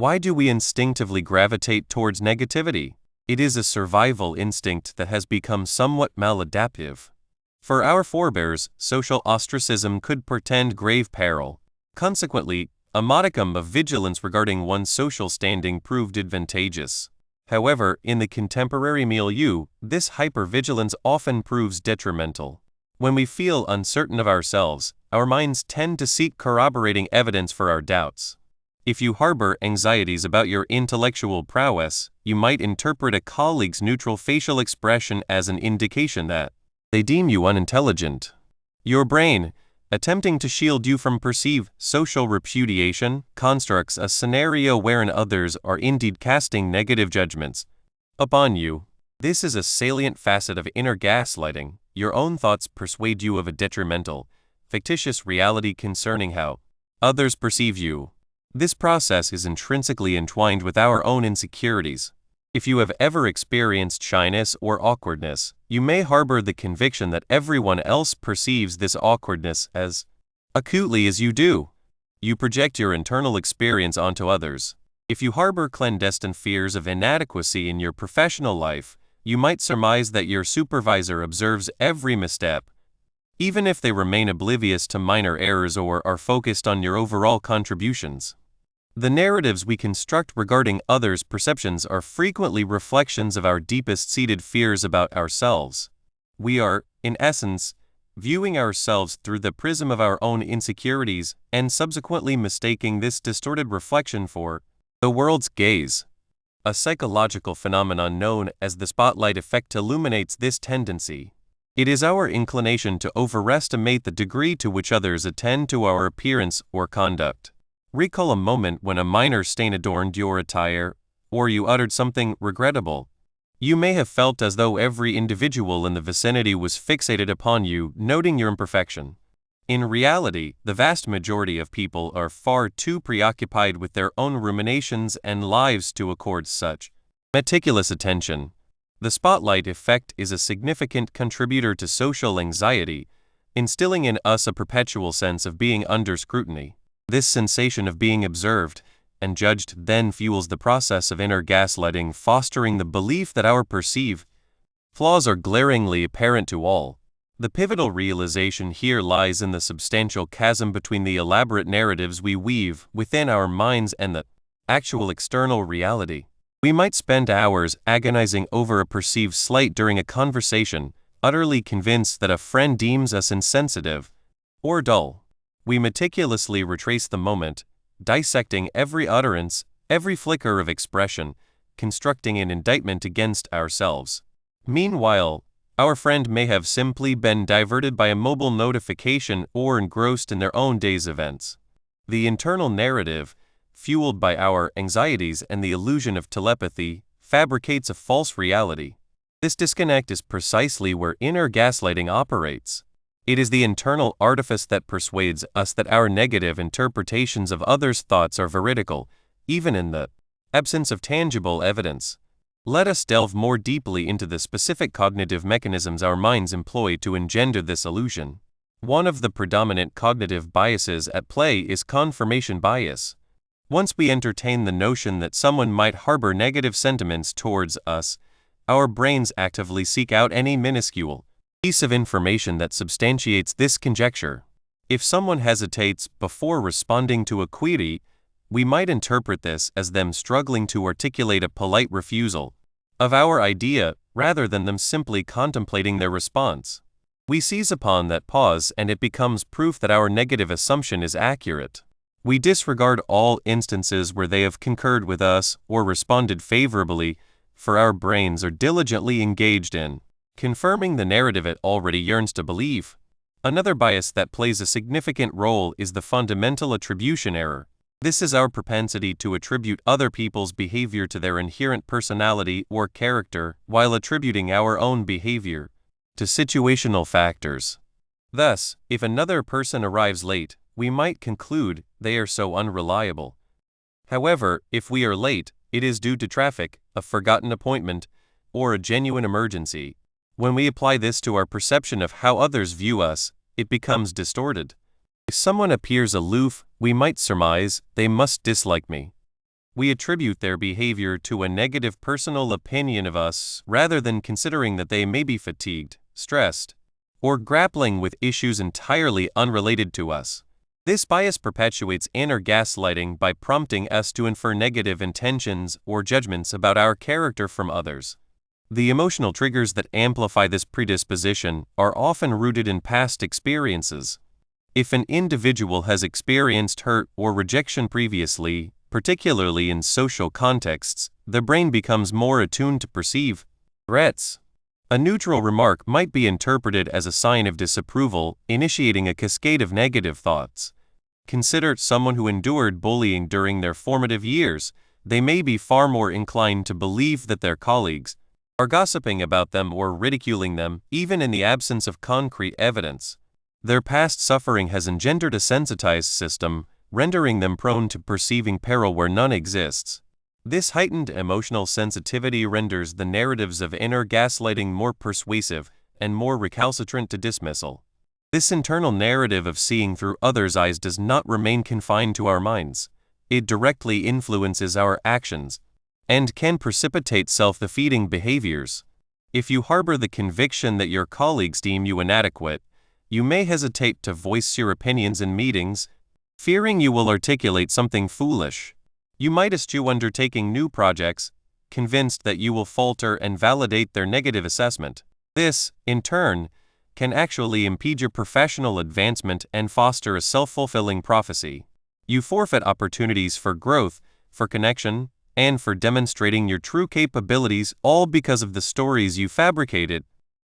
Why do we instinctively gravitate towards negativity? It is a survival instinct that has become somewhat maladaptive. For our forebears, social ostracism could portend grave peril. Consequently, a modicum of vigilance regarding one's social standing proved advantageous. However, in the contemporary milieu, this hypervigilance often proves detrimental. When we feel uncertain of ourselves, our minds tend to seek corroborating evidence for our doubts. If you harbor anxieties about your intellectual prowess, you might interpret a colleague's neutral facial expression as an indication that they deem you unintelligent. Your brain, attempting to shield you from perceived social repudiation, constructs a scenario wherein others are indeed casting negative judgments upon you. This is a salient facet of inner gaslighting. Your own thoughts persuade you of a detrimental, fictitious reality concerning how others perceive you. This process is intrinsically entwined with our own insecurities. If you have ever experienced shyness or awkwardness, you may harbor the conviction that everyone else perceives this awkwardness as acutely as you do. You project your internal experience onto others. If you harbor clandestine fears of inadequacy in your professional life, you might surmise that your supervisor observes every misstep, even if they remain oblivious to minor errors or are focused on your overall contributions. The narratives we construct regarding others' perceptions are frequently reflections of our deepest-seated fears about ourselves. We are, in essence, viewing ourselves through the prism of our own insecurities and subsequently mistaking this distorted reflection for the world's gaze. A psychological phenomenon known as the spotlight effect illuminates this tendency. It is our inclination to overestimate the degree to which others attend to our appearance or conduct. Recall a moment when a minor stain adorned your attire, or you uttered something regrettable. You may have felt as though every individual in the vicinity was fixated upon you, noting your imperfection. In reality, the vast majority of people are far too preoccupied with their own ruminations and lives to accord such meticulous attention. The spotlight effect is a significant contributor to social anxiety, instilling in us a perpetual sense of being under scrutiny. This sensation of being observed and judged then fuels the process of inner gaslighting, fostering the belief that our perceived flaws are glaringly apparent to all. The pivotal realization here lies in the substantial chasm between the elaborate narratives we weave within our minds and the actual external reality. We might spend hours agonizing over a perceived slight during a conversation, utterly convinced that a friend deems us insensitive or dull. We meticulously retrace the moment, dissecting every utterance, every flicker of expression, constructing an indictment against ourselves. Meanwhile, our friend may have simply been diverted by a mobile notification or engrossed in their own day's events. The internal narrative, fueled by our anxieties and the illusion of telepathy, fabricates a false reality. This disconnect is precisely where inner gaslighting operates. It is the internal artifice that persuades us that our negative interpretations of others' thoughts are veridical, even in the absence of tangible evidence. Let us delve more deeply into the specific cognitive mechanisms our minds employ to engender this illusion. One of the predominant cognitive biases at play is confirmation bias. Once we entertain the notion that someone might harbor negative sentiments towards us, our brains actively seek out any minuscule piece of information that substantiates this conjecture. If someone hesitates before responding to a query, we might interpret this as them struggling to articulate a polite refusal of our idea rather than them simply contemplating their response. We seize upon that pause and it becomes proof that our negative assumption is accurate. We disregard all instances where they have concurred with us or responded favorably, for our brains are diligently engaged in confirming the narrative it already yearns to believe. Another bias that plays a significant role is the fundamental attribution error. This is our propensity to attribute other people's behavior to their inherent personality or character while attributing our own behavior to situational factors. Thus, if another person arrives late, we might conclude they are so unreliable. However, if we are late, it is due to traffic, a forgotten appointment, or a genuine emergency. When we apply this to our perception of how others view us, it becomes distorted. If someone appears aloof, we might surmise they must dislike me. We attribute their behavior to a negative personal opinion of us rather than considering that they may be fatigued, stressed, or grappling with issues entirely unrelated to us. This bias perpetuates inner gaslighting by prompting us to infer negative intentions or judgments about our character from others. The emotional triggers that amplify this predisposition are often rooted in past experiences. If an individual has experienced hurt or rejection previously, particularly in social contexts, the brain becomes more attuned to perceive threats. A neutral remark might be interpreted as a sign of disapproval, initiating a cascade of negative thoughts. Consider someone who endured bullying during their formative years. They may be far more inclined to believe that their colleagues are gossiping about them or ridiculing them, even in the absence of concrete evidence. Their past suffering has engendered a sensitized system, rendering them prone to perceiving peril where none exists. This heightened emotional sensitivity renders the narratives of inner gaslighting more persuasive and more recalcitrant to dismissal. This internal narrative of seeing through others' eyes does not remain confined to our minds. It directly influences our actions and can precipitate self-defeating behaviors. If you harbor the conviction that your colleagues deem you inadequate, you may hesitate to voice your opinions in meetings, fearing you will articulate something foolish. You might eschew undertaking new projects, convinced that you will falter and validate their negative assessment. This, in turn, can actually impede your professional advancement and foster a self-fulfilling prophecy. You forfeit opportunities for growth, for connection, and for demonstrating your true capabilities, all because of the stories you fabricated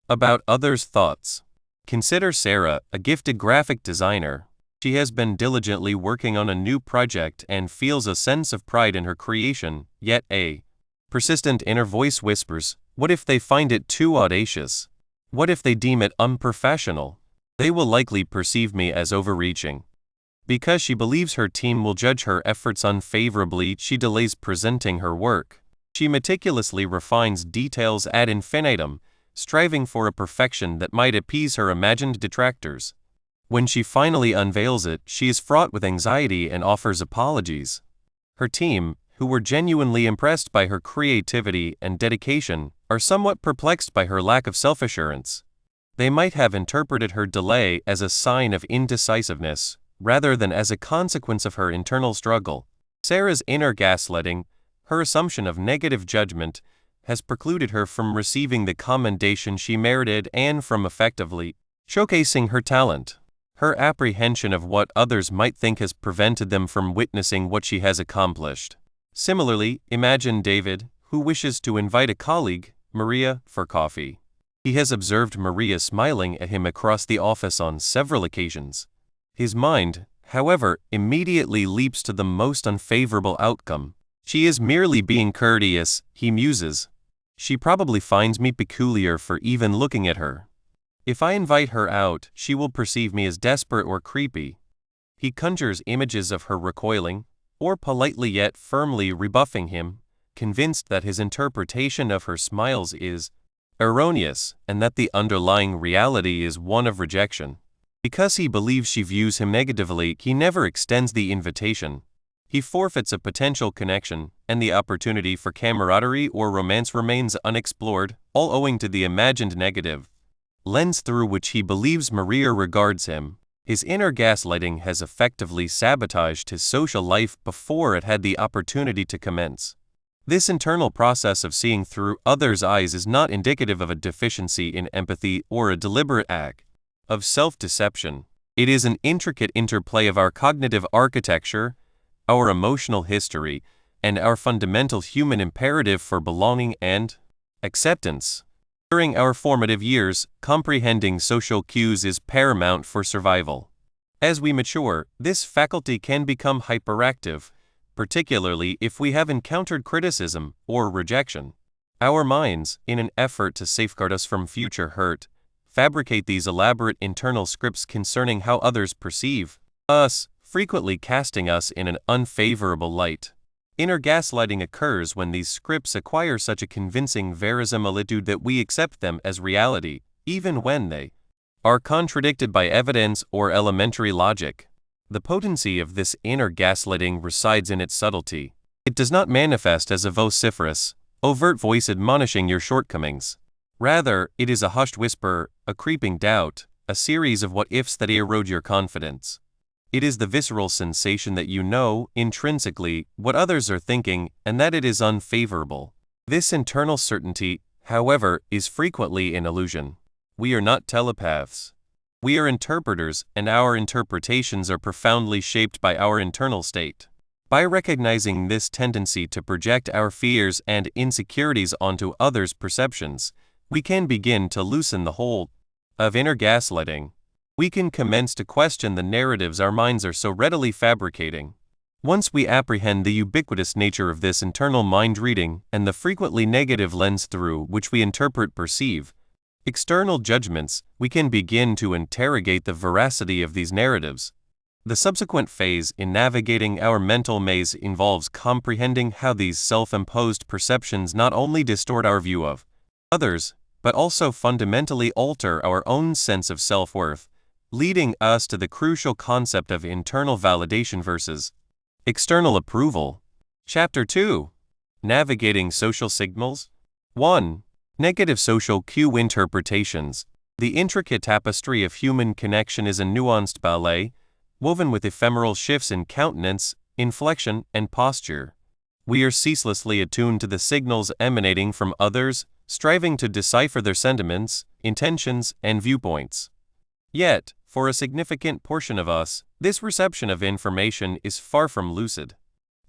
about others' thoughts. Consider Sarah, a gifted graphic designer. She has been diligently working on a new project and feels a sense of pride in her creation, yet a persistent inner voice whispers, "What if they find it too audacious? What if they deem it unprofessional? They will likely perceive me as overreaching." Because she believes her team will judge her efforts unfavorably, she delays presenting her work. She meticulously refines details ad infinitum, striving for a perfection that might appease her imagined detractors. When she finally unveils it, she is fraught with anxiety and offers apologies. Her team, who were genuinely impressed by her creativity and dedication, are somewhat perplexed by her lack of self-assurance. They might have interpreted her delay as a sign of indecisiveness, rather than as a consequence of her internal struggle. Sarah's inner gaslighting, her assumption of negative judgment, has precluded her from receiving the commendation she merited and from effectively showcasing her talent. Her apprehension of what others might think has prevented them from witnessing what she has accomplished. Similarly, imagine David, who wishes to invite a colleague, Maria, for coffee. He has observed Maria smiling at him across the office on several occasions. His mind, however, immediately leaps to the most unfavorable outcome. She is merely being courteous, he muses. She probably finds me peculiar for even looking at her. If I invite her out, she will perceive me as desperate or creepy. He conjures images of her recoiling, or politely yet firmly rebuffing him, convinced that his interpretation of her smiles is erroneous and that the underlying reality is one of rejection. Because he believes she views him negatively, he never extends the invitation. He forfeits a potential connection, and the opportunity for camaraderie or romance remains unexplored, all owing to the imagined negative lens through which he believes Maria regards him. His inner gaslighting has effectively sabotaged his social life before it had the opportunity to commence. This internal process of seeing through others' eyes is not indicative of a deficiency in empathy or a deliberate act of self-deception. It is an intricate interplay of our cognitive architecture, our emotional history, and our fundamental human imperative for belonging and acceptance. During our formative years, comprehending social cues is paramount for survival. As we mature, this faculty can become hyperactive, particularly if we have encountered criticism or rejection. Our minds, in an effort to safeguard us from future hurt, fabricate these elaborate internal scripts concerning how others perceive us, frequently casting us in an unfavorable light. Inner gaslighting occurs when these scripts acquire such a convincing verisimilitude that we accept them as reality, even when they are contradicted by evidence or elementary logic. The potency of this inner gaslighting resides in its subtlety. It does not manifest as a vociferous, overt voice admonishing your shortcomings. Rather, it is a hushed whisper, a creeping doubt, a series of what-ifs that erode your confidence. It is the visceral sensation that you know, intrinsically, what others are thinking and that it is unfavorable. This internal certainty, however, is frequently an illusion. We are not telepaths. We are interpreters, and our interpretations are profoundly shaped by our internal state. By recognizing this tendency to project our fears and insecurities onto others' perceptions, we can begin to loosen the hold of inner gaslighting. We can commence to question the narratives our minds are so readily fabricating. Once we apprehend the ubiquitous nature of this internal mind reading and the frequently negative lens through which we interpret perceive external judgments, we can begin to interrogate the veracity of these narratives. The subsequent phase in navigating our mental maze involves comprehending how these self-imposed perceptions not only distort our view of others, but also fundamentally alter our own sense of self-worth, leading us to the crucial concept of internal validation versus external approval. Chapter 2. Navigating Social Signals. 1. Negative social cue interpretations. The intricate tapestry of human connection is a nuanced ballet, woven with ephemeral shifts in countenance, inflection, and posture. We are ceaselessly attuned to the signals emanating from others, striving to decipher their sentiments, intentions, and viewpoints. Yet, for a significant portion of us, this reception of information is far from lucid.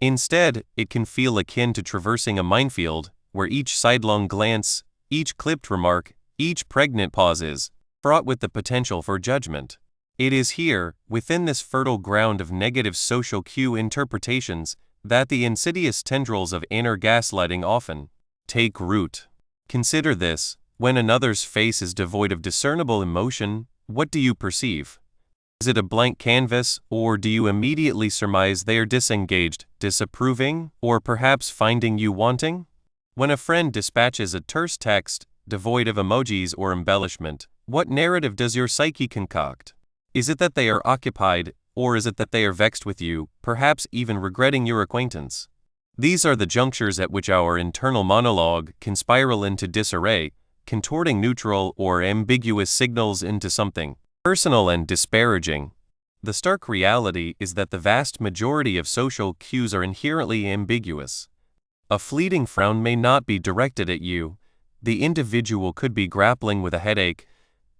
Instead, it can feel akin to traversing a minefield, where each sidelong glance, each clipped remark, each pregnant pause is fraught with the potential for judgment. It is here, within this fertile ground of negative social cue interpretations, that the insidious tendrils of inner gaslighting often take root. Consider this: when another's face is devoid of discernible emotion, what do you perceive? Is it a blank canvas, or do you immediately surmise they are disengaged, disapproving, or perhaps finding you wanting? When a friend dispatches a terse text, devoid of emojis or embellishment, what narrative does your psyche concoct? Is it that they are occupied, or is it that they are vexed with you, perhaps even regretting your acquaintance? These are the junctures at which our internal monologue can spiral into disarray, contorting neutral or ambiguous signals into something personal and disparaging. The stark reality is that the vast majority of social cues are inherently ambiguous. A fleeting frown may not be directed at you. The individual could be grappling with a headache,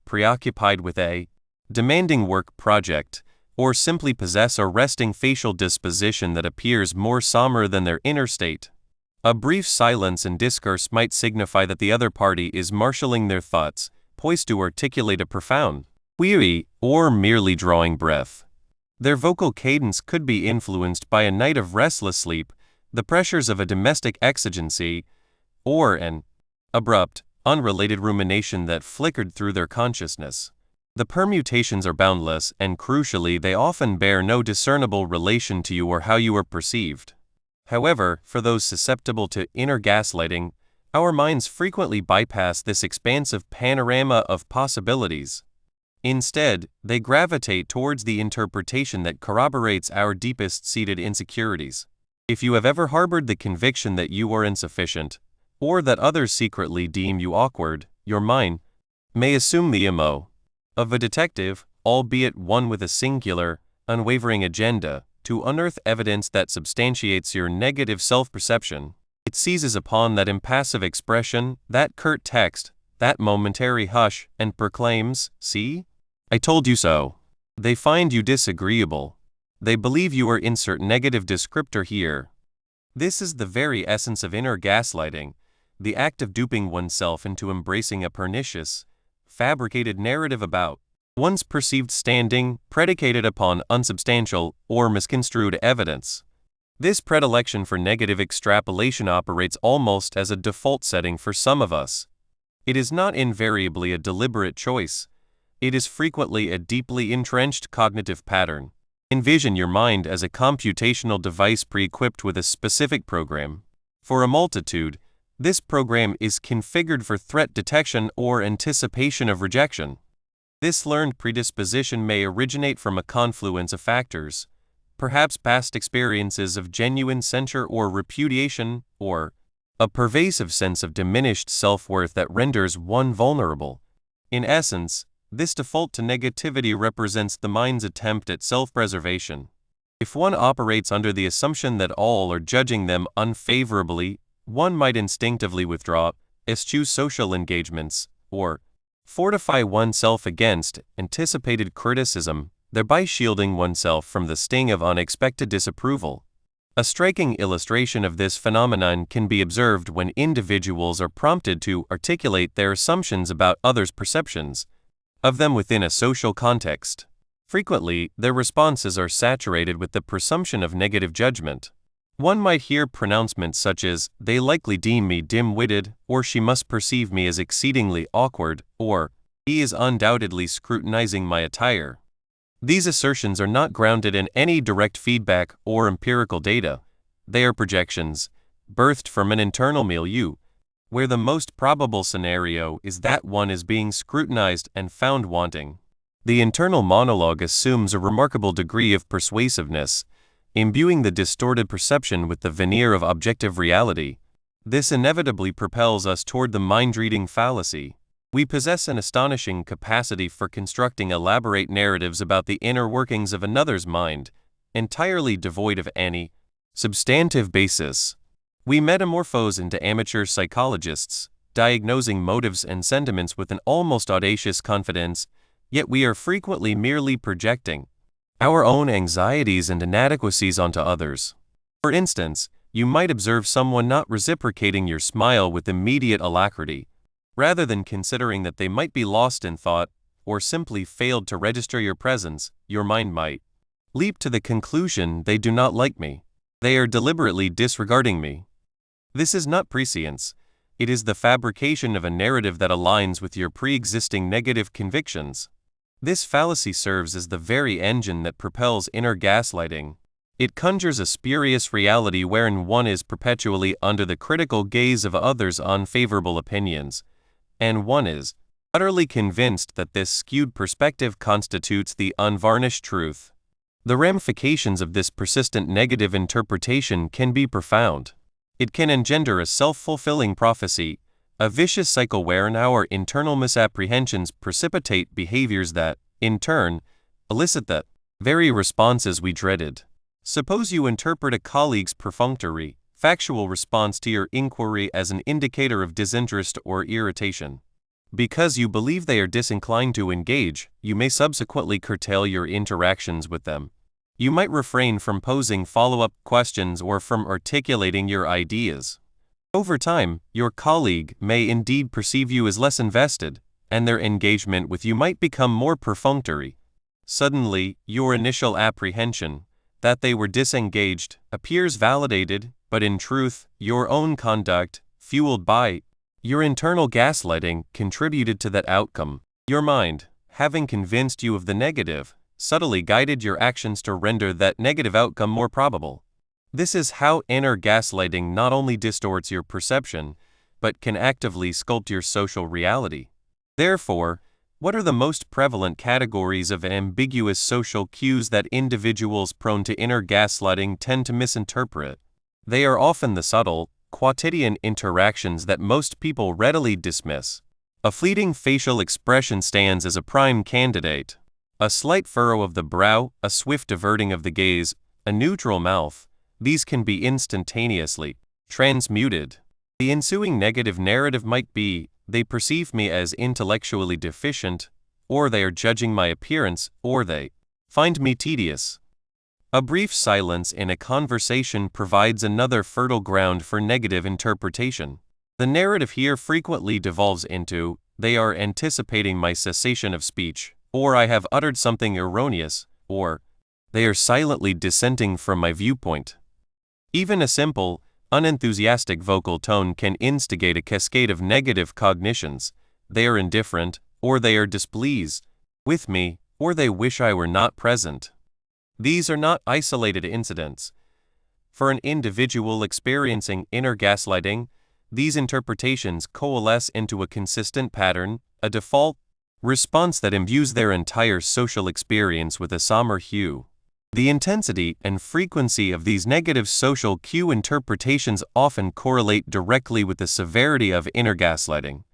preoccupied with a demanding work project, or simply possess a resting facial disposition that appears more somber than their inner state. A brief silence in discourse might signify that the other party is marshaling their thoughts, poised to articulate a profound query, or merely drawing breath. Their vocal cadence could be influenced by a night of restless sleep, the pressures of a domestic exigency, or an abrupt, unrelated rumination that flickered through their consciousness. The permutations are boundless, and crucially, they often bear no discernible relation to you or how you are perceived. However, for those susceptible to inner gaslighting, our minds frequently bypass this expansive panorama of possibilities. Instead, they gravitate towards the interpretation that corroborates our deepest-seated insecurities. If you have ever harbored the conviction that you are insufficient, or that others secretly deem you awkward, your mind may assume the MO of a detective, albeit one with a singular, unwavering agenda, to unearth evidence that substantiates your negative self-perception. It seizes upon that impassive expression, that curt text, that momentary hush, and proclaims, "See? I told you so." They find you disagreeable. They believe you are insert negative descriptor here. This is the very essence of inner gaslighting, the act of duping oneself into embracing a pernicious, fabricated narrative about one's perceived standing predicated upon unsubstantial or misconstrued evidence. This predilection for negative extrapolation operates almost as a default setting for some of us. It is not invariably a deliberate choice. It is frequently a deeply entrenched cognitive pattern. Envision your mind as a computational device pre-equipped with a specific program. For a multitude, this program is configured for threat detection or anticipation of rejection. This learned predisposition may originate from a confluence of factors, perhaps past experiences of genuine censure or repudiation, or a pervasive sense of diminished self-worth that renders one vulnerable. In essence, this default to negativity represents the mind's attempt at self-preservation. If one operates under the assumption that all are judging them unfavorably, one might instinctively withdraw, eschew social engagements, or fortify oneself against anticipated criticism, thereby shielding oneself from the sting of unexpected disapproval. A striking illustration of this phenomenon can be observed when individuals are prompted to articulate their assumptions about others' perceptions of them within a social context. Frequently, their responses are saturated with the presumption of negative judgment. One might hear pronouncements such as, "They likely deem me dim-witted," or "She must perceive me as exceedingly awkward," or "He is undoubtedly scrutinizing my attire." These assertions are not grounded in any direct feedback or empirical data. They are projections, birthed from an internal milieu, where the most probable scenario is that one is being scrutinized and found wanting. The internal monologue assumes a remarkable degree of persuasiveness, imbuing the distorted perception with the veneer of objective reality. This inevitably propels us toward the mind-reading fallacy. We possess an astonishing capacity for constructing elaborate narratives about the inner workings of another's mind, entirely devoid of any substantive basis. We metamorphose into amateur psychologists, diagnosing motives and sentiments with an almost audacious confidence, yet we are frequently merely projecting our own anxieties and inadequacies onto others. For instance, you might observe someone not reciprocating your smile with immediate alacrity. Rather than considering that they might be lost in thought or simply failed to register your presence, your mind might leap to the conclusion, "They do not like me. They are deliberately disregarding me." This is not prescience. It is the fabrication of a narrative that aligns with your pre-existing negative convictions. This fallacy serves as the very engine that propels inner gaslighting. It conjures a spurious reality wherein one is perpetually under the critical gaze of others' unfavorable opinions, and one is utterly convinced that this skewed perspective constitutes the unvarnished truth. The ramifications of this persistent negative interpretation can be profound. It can engender a self-fulfilling prophecy, a vicious cycle wherein our internal misapprehensions precipitate behaviors that, in turn, elicit the very responses we dreaded. Suppose you interpret a colleague's perfunctory, factual response to your inquiry as an indicator of disinterest or irritation. Because you believe they are disinclined to engage, you may subsequently curtail your interactions with them. You might refrain from posing follow-up questions or from articulating your ideas. Over time, your colleague may indeed perceive you as less invested, and their engagement with you might become more perfunctory. Suddenly, your initial apprehension that they were disengaged appears validated, but in truth, your own conduct, fueled by your internal gaslighting, contributed to that outcome. Your mind, having convinced you of the negative, subtly guided your actions to render that negative outcome more probable. This is how inner gaslighting not only distorts your perception, but can actively sculpt your social reality. Therefore, what are the most prevalent categories of ambiguous social cues that individuals prone to inner gaslighting tend to misinterpret? They are often the subtle, quotidian interactions that most people readily dismiss. A fleeting facial expression stands as a prime candidate. A slight furrow of the brow, a swift diverting of the gaze, a neutral mouth, these can be instantaneously transmuted. The ensuing negative narrative might be, "They perceive me as intellectually deficient," or "They are judging my appearance," or "They find me tedious." A brief silence in a conversation provides another fertile ground for negative interpretation. The narrative here frequently devolves into, "They are anticipating my cessation of speech," or I have uttered something erroneous, or they are silently dissenting from my viewpoint. Even a simple, unenthusiastic vocal tone can instigate a cascade of negative cognitions. They are indifferent, or they are displeased with me, or they wish I were not present. These are not isolated incidents. For an individual experiencing inner gaslighting, these interpretations coalesce into a consistent pattern, a default response that imbues their entire social experience with a somber hue. The intensity and frequency of these negative social cue interpretations often correlate directly with the severity of inner gaslighting.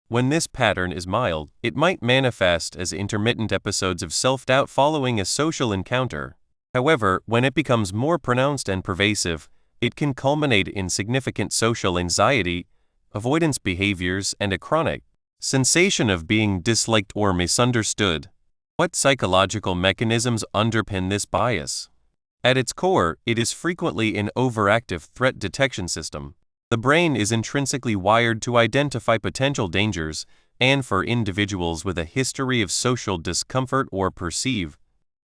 When this pattern is mild, it might manifest as intermittent episodes of self-doubt following a social encounter. However, when it becomes more pronounced and pervasive, it can culminate in significant social anxiety, avoidance behaviors, and a chronic sensation of being disliked or misunderstood. What psychological mechanisms underpin this bias? At its core, it is frequently an overactive threat detection system. The brain is intrinsically wired to identify potential dangers, and for individuals with a history of social discomfort or perceived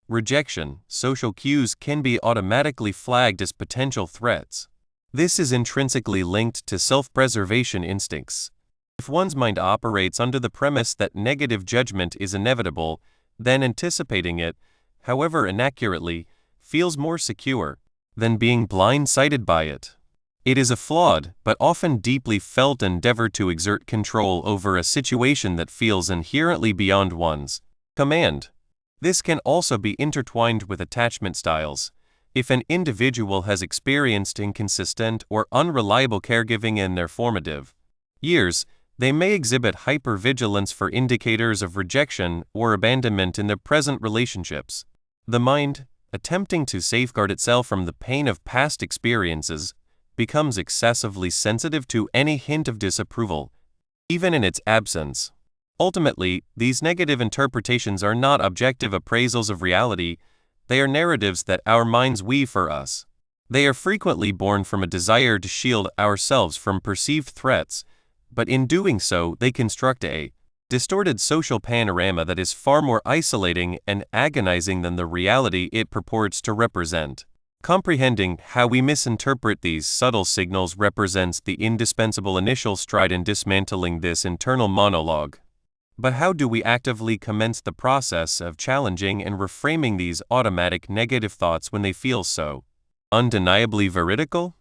rejection, social cues can be automatically flagged as potential threats. This is intrinsically linked to self-preservation instincts. If one's mind operates under the premise that negative judgment is inevitable, then anticipating it, however inaccurately, feels more secure than being blindsided by it. It is a flawed, but often deeply felt endeavor to exert control over a situation that feels inherently beyond one's command. This can also be intertwined with attachment styles. If an individual has experienced inconsistent or unreliable caregiving in their formative years, they may exhibit hypervigilance for indicators of rejection or abandonment in their present relationships. The mind, attempting to safeguard itself from the pain of past experiences, becomes excessively sensitive to any hint of disapproval, even in its absence. Ultimately, these negative interpretations are not objective appraisals of reality, they are narratives that our minds weave for us. They are frequently born from a desire to shield ourselves from perceived threats, but in doing so, they construct a distorted social panorama that is far more isolating and agonizing than the reality it purports to represent. Comprehending how we misinterpret these subtle signals represents the indispensable initial stride in dismantling this internal monologue. But how do we actively commence the process of challenging and reframing these automatic negative thoughts when they feel so undeniably veridical?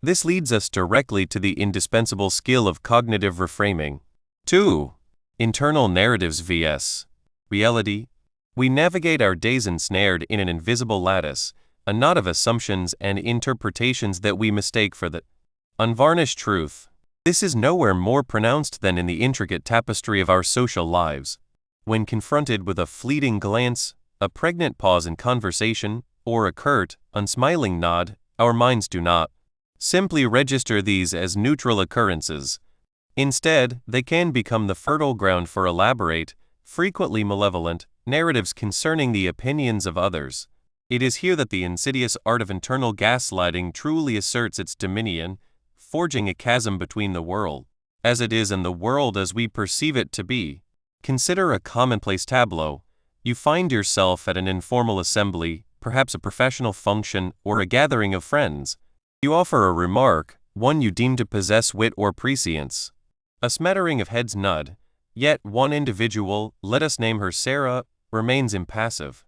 This leads us directly to the indispensable skill of cognitive reframing. 2. Internal narratives vs. reality. We navigate our days ensnared in an invisible lattice, a knot of assumptions and interpretations that we mistake for the unvarnished truth. This is nowhere more pronounced than in the intricate tapestry of our social lives. When confronted with a fleeting glance, a pregnant pause in conversation, or a curt, unsmiling nod, our minds do not simply register these as neutral occurrences. Instead, they can become the fertile ground for elaborate, frequently malevolent, narratives concerning the opinions of others. It is here that the insidious art of internal gaslighting truly asserts its dominion, forging a chasm between the world as it is and the world as we perceive it to be. Consider a commonplace tableau. You find yourself at an informal assembly, perhaps a professional function or a gathering of friends. You offer a remark, one you deem to possess wit or prescience. A smattering of heads nod, yet one individual, let us name her Sarah, remains impassive.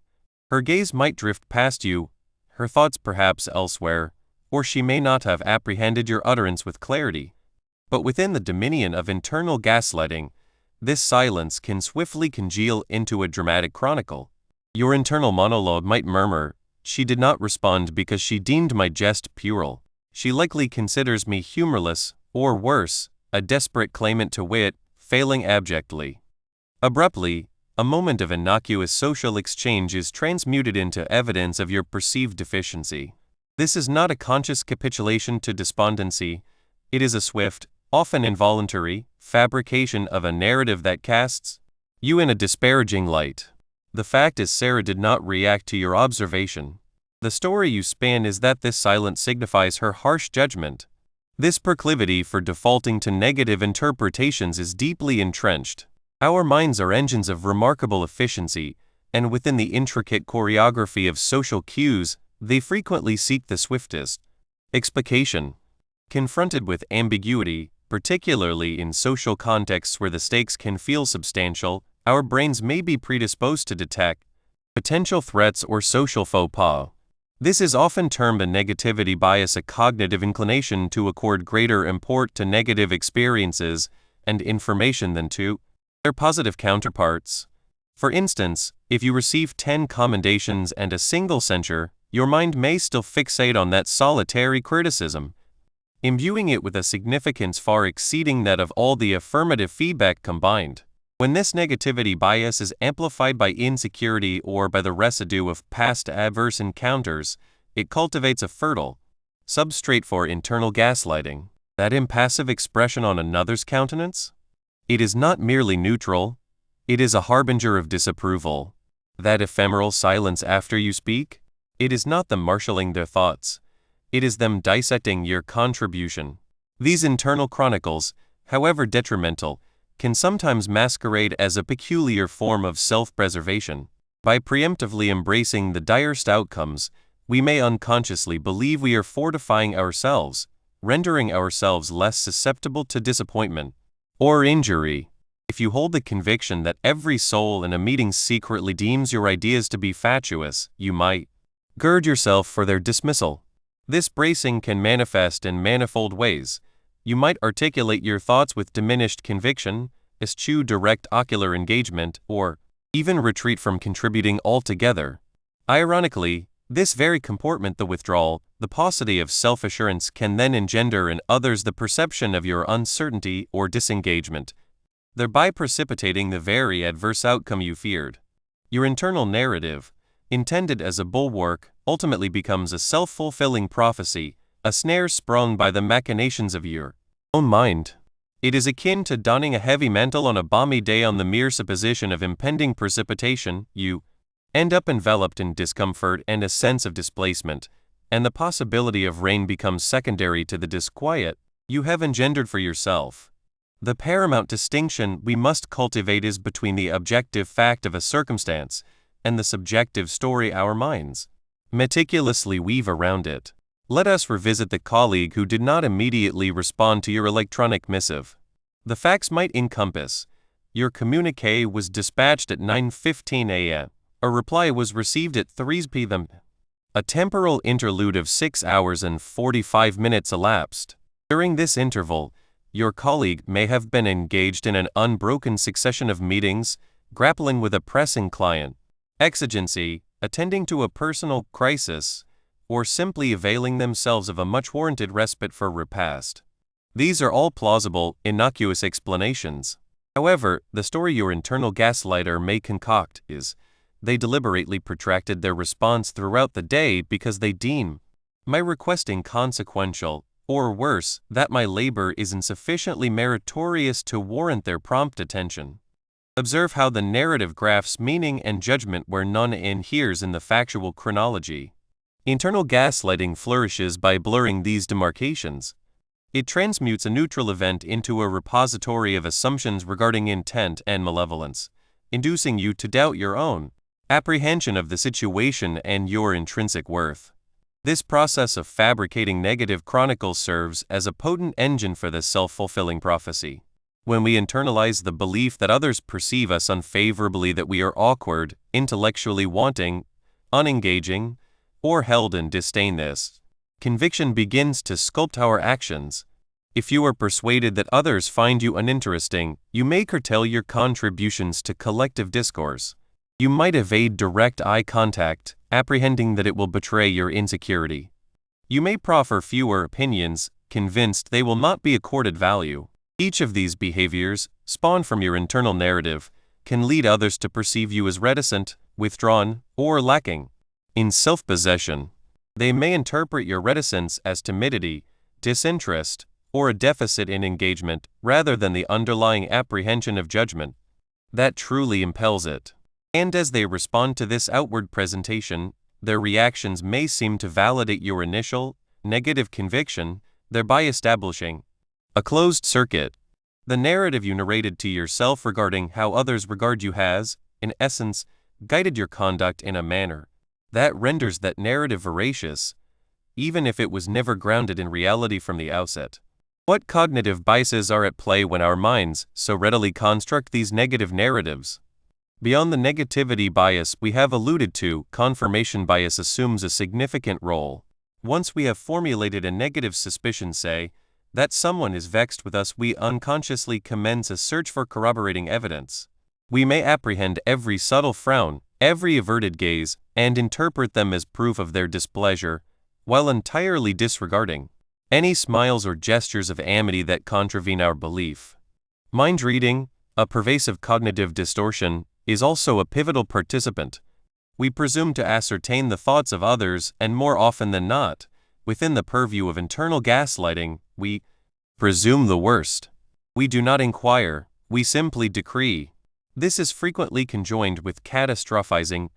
Her gaze might drift past you, her thoughts perhaps elsewhere, or she may not have apprehended your utterance with clarity. But within the dominion of internal gaslighting, this silence can swiftly congeal into a dramatic chronicle. Your internal monologue might murmur, "She did not respond because she deemed my jest puerile. She likely considers me humorless, or worse, a desperate claimant to wit, failing abjectly." Abruptly, a moment of innocuous social exchange is transmuted into evidence of your perceived deficiency. This is not a conscious capitulation to despondency, it is a swift, often involuntary, fabrication of a narrative that casts you in a disparaging light. The fact is Sarah did not react to your observation. The story you spin is that this silence signifies her harsh judgment. This proclivity for defaulting to negative interpretations is deeply entrenched. Our minds are engines of remarkable efficiency, and within the intricate choreography of social cues, they frequently seek the swiftest explication. Confronted with ambiguity, particularly in social contexts where the stakes can feel substantial, our brains may be predisposed to detect potential threats or social faux pas. This is often termed a negativity bias, a cognitive inclination to accord greater import to negative experiences and information than to their positive counterparts. For instance, if you receive 10 commendations and a single censure, your mind may still fixate on that solitary criticism, imbuing it with a significance far exceeding that of all the affirmative feedback combined. When this negativity bias is amplified by insecurity or by the residue of past adverse encounters, it cultivates a fertile substrate for internal gaslighting. That impassive expression on another's countenance? It is not merely neutral, it is a harbinger of disapproval. That ephemeral silence after you speak? It is not them marshalling their thoughts, it is them dissecting your contribution. These internal chronicles, however detrimental, can sometimes masquerade as a peculiar form of self-preservation. By preemptively embracing the direst outcomes, we may unconsciously believe we are fortifying ourselves, rendering ourselves less susceptible to disappointment or injury. If you hold the conviction that every soul in a meeting secretly deems your ideas to be fatuous, you might gird yourself for their dismissal. This bracing can manifest in manifold ways. You might articulate your thoughts with diminished conviction, eschew direct ocular engagement, or even retreat from contributing altogether. Ironically, this very comportment, the withdrawal, the paucity of self-assurance, can then engender in others the perception of your uncertainty or disengagement, thereby precipitating the very adverse outcome you feared. Your internal narrative, intended as a bulwark, ultimately becomes a self-fulfilling prophecy, a snare sprung by the machinations of your own mind. It is akin to donning a heavy mantle on a balmy day. On the mere supposition of impending precipitation, you end up enveloped in discomfort and a sense of displacement, and the possibility of rain becomes secondary to the disquiet you have engendered for yourself. The paramount distinction we must cultivate is between the objective fact of a circumstance and the subjective story our minds meticulously weave around it. Let us revisit the colleague who did not immediately respond to your electronic missive. The facts might encompass: your communiqué was dispatched at 9:15 a.m. A reply was received at 3 p.m. A temporal interlude of 6 hours and 45 minutes elapsed. During this interval, your colleague may have been engaged in an unbroken succession of meetings, grappling with a pressing client exigency, attending to a personal crisis, or simply availing themselves of a much-warranted respite for repast. These are all plausible, innocuous explanations. However, the story your internal gaslighter may concoct is, they deliberately protracted their response throughout the day because they deem my request inconsequential, or worse, that my labor is insufficiently meritorious to warrant their prompt attention. Observe how the narrative grafts meaning and judgment where none inheres in the factual chronology. Internal gaslighting flourishes by blurring these demarcations. It transmutes a neutral event into a repository of assumptions regarding intent and malevolence, inducing you to doubt your own apprehension of the situation and your intrinsic worth. This process of fabricating negative chronicles serves as a potent engine for this self-fulfilling prophecy. When we internalize the belief that others perceive us unfavorably, that we are awkward, intellectually wanting, unengaging, or held in disdain, this conviction begins to sculpt our actions. If you are persuaded that others find you uninteresting, you may curtail your contributions to collective discourse. You might evade direct eye contact, apprehending that it will betray your insecurity. You may proffer fewer opinions, convinced they will not be accorded value. Each of these behaviors, spawned from your internal narrative, can lead others to perceive you as reticent, withdrawn, or lacking in self-possession. They may interpret your reticence as timidity, disinterest, or a deficit in engagement, rather than the underlying apprehension of judgment that truly impels it. And as they respond to this outward presentation, their reactions may seem to validate your initial, negative conviction, thereby establishing a closed circuit. The narrative you narrated to yourself regarding how others regard you has, in essence, guided your conduct in a manner that renders that narrative veracious, even if it was never grounded in reality from the outset. What cognitive biases are at play when our minds so readily construct these negative narratives? Beyond the negativity bias we have alluded to, confirmation bias assumes a significant role. Once we have formulated a negative suspicion, say, that someone is vexed with us, we unconsciously commence a search for corroborating evidence. We may apprehend every subtle frown, every averted gaze, and interpret them as proof of their displeasure, while entirely disregarding any smiles or gestures of amity that contravene our belief. Mind reading, a pervasive cognitive distortion, is also a pivotal participant. We presume to ascertain the thoughts of others, and more often than not, within the purview of internal gaslighting, we presume the worst. We do not inquire, we simply decree. This is frequently conjoined with catastrophizing,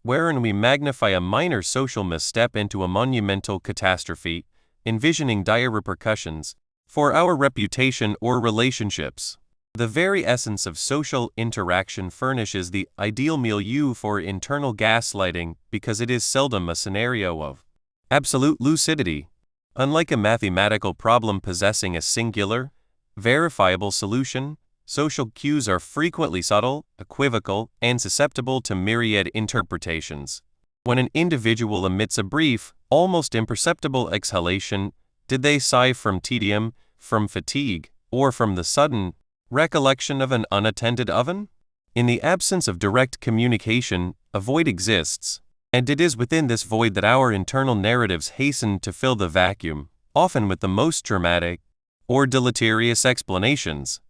wherein we magnify a minor social misstep into a monumental catastrophe, envisioning dire repercussions for our reputation or relationships. The very essence of social interaction furnishes the ideal milieu for internal gaslighting because it is seldom a scenario of absolute lucidity. Unlike a mathematical problem possessing a singular, verifiable solution, social cues are frequently subtle, equivocal, and susceptible to myriad interpretations. When an individual emits a brief, almost imperceptible exhalation, did they sigh from tedium, from fatigue, or from the sudden recollection of an unattended oven? In the absence of direct communication, a void exists, and it is within this void that our internal narratives hasten to fill the vacuum, often with the most dramatic or deleterious explanations.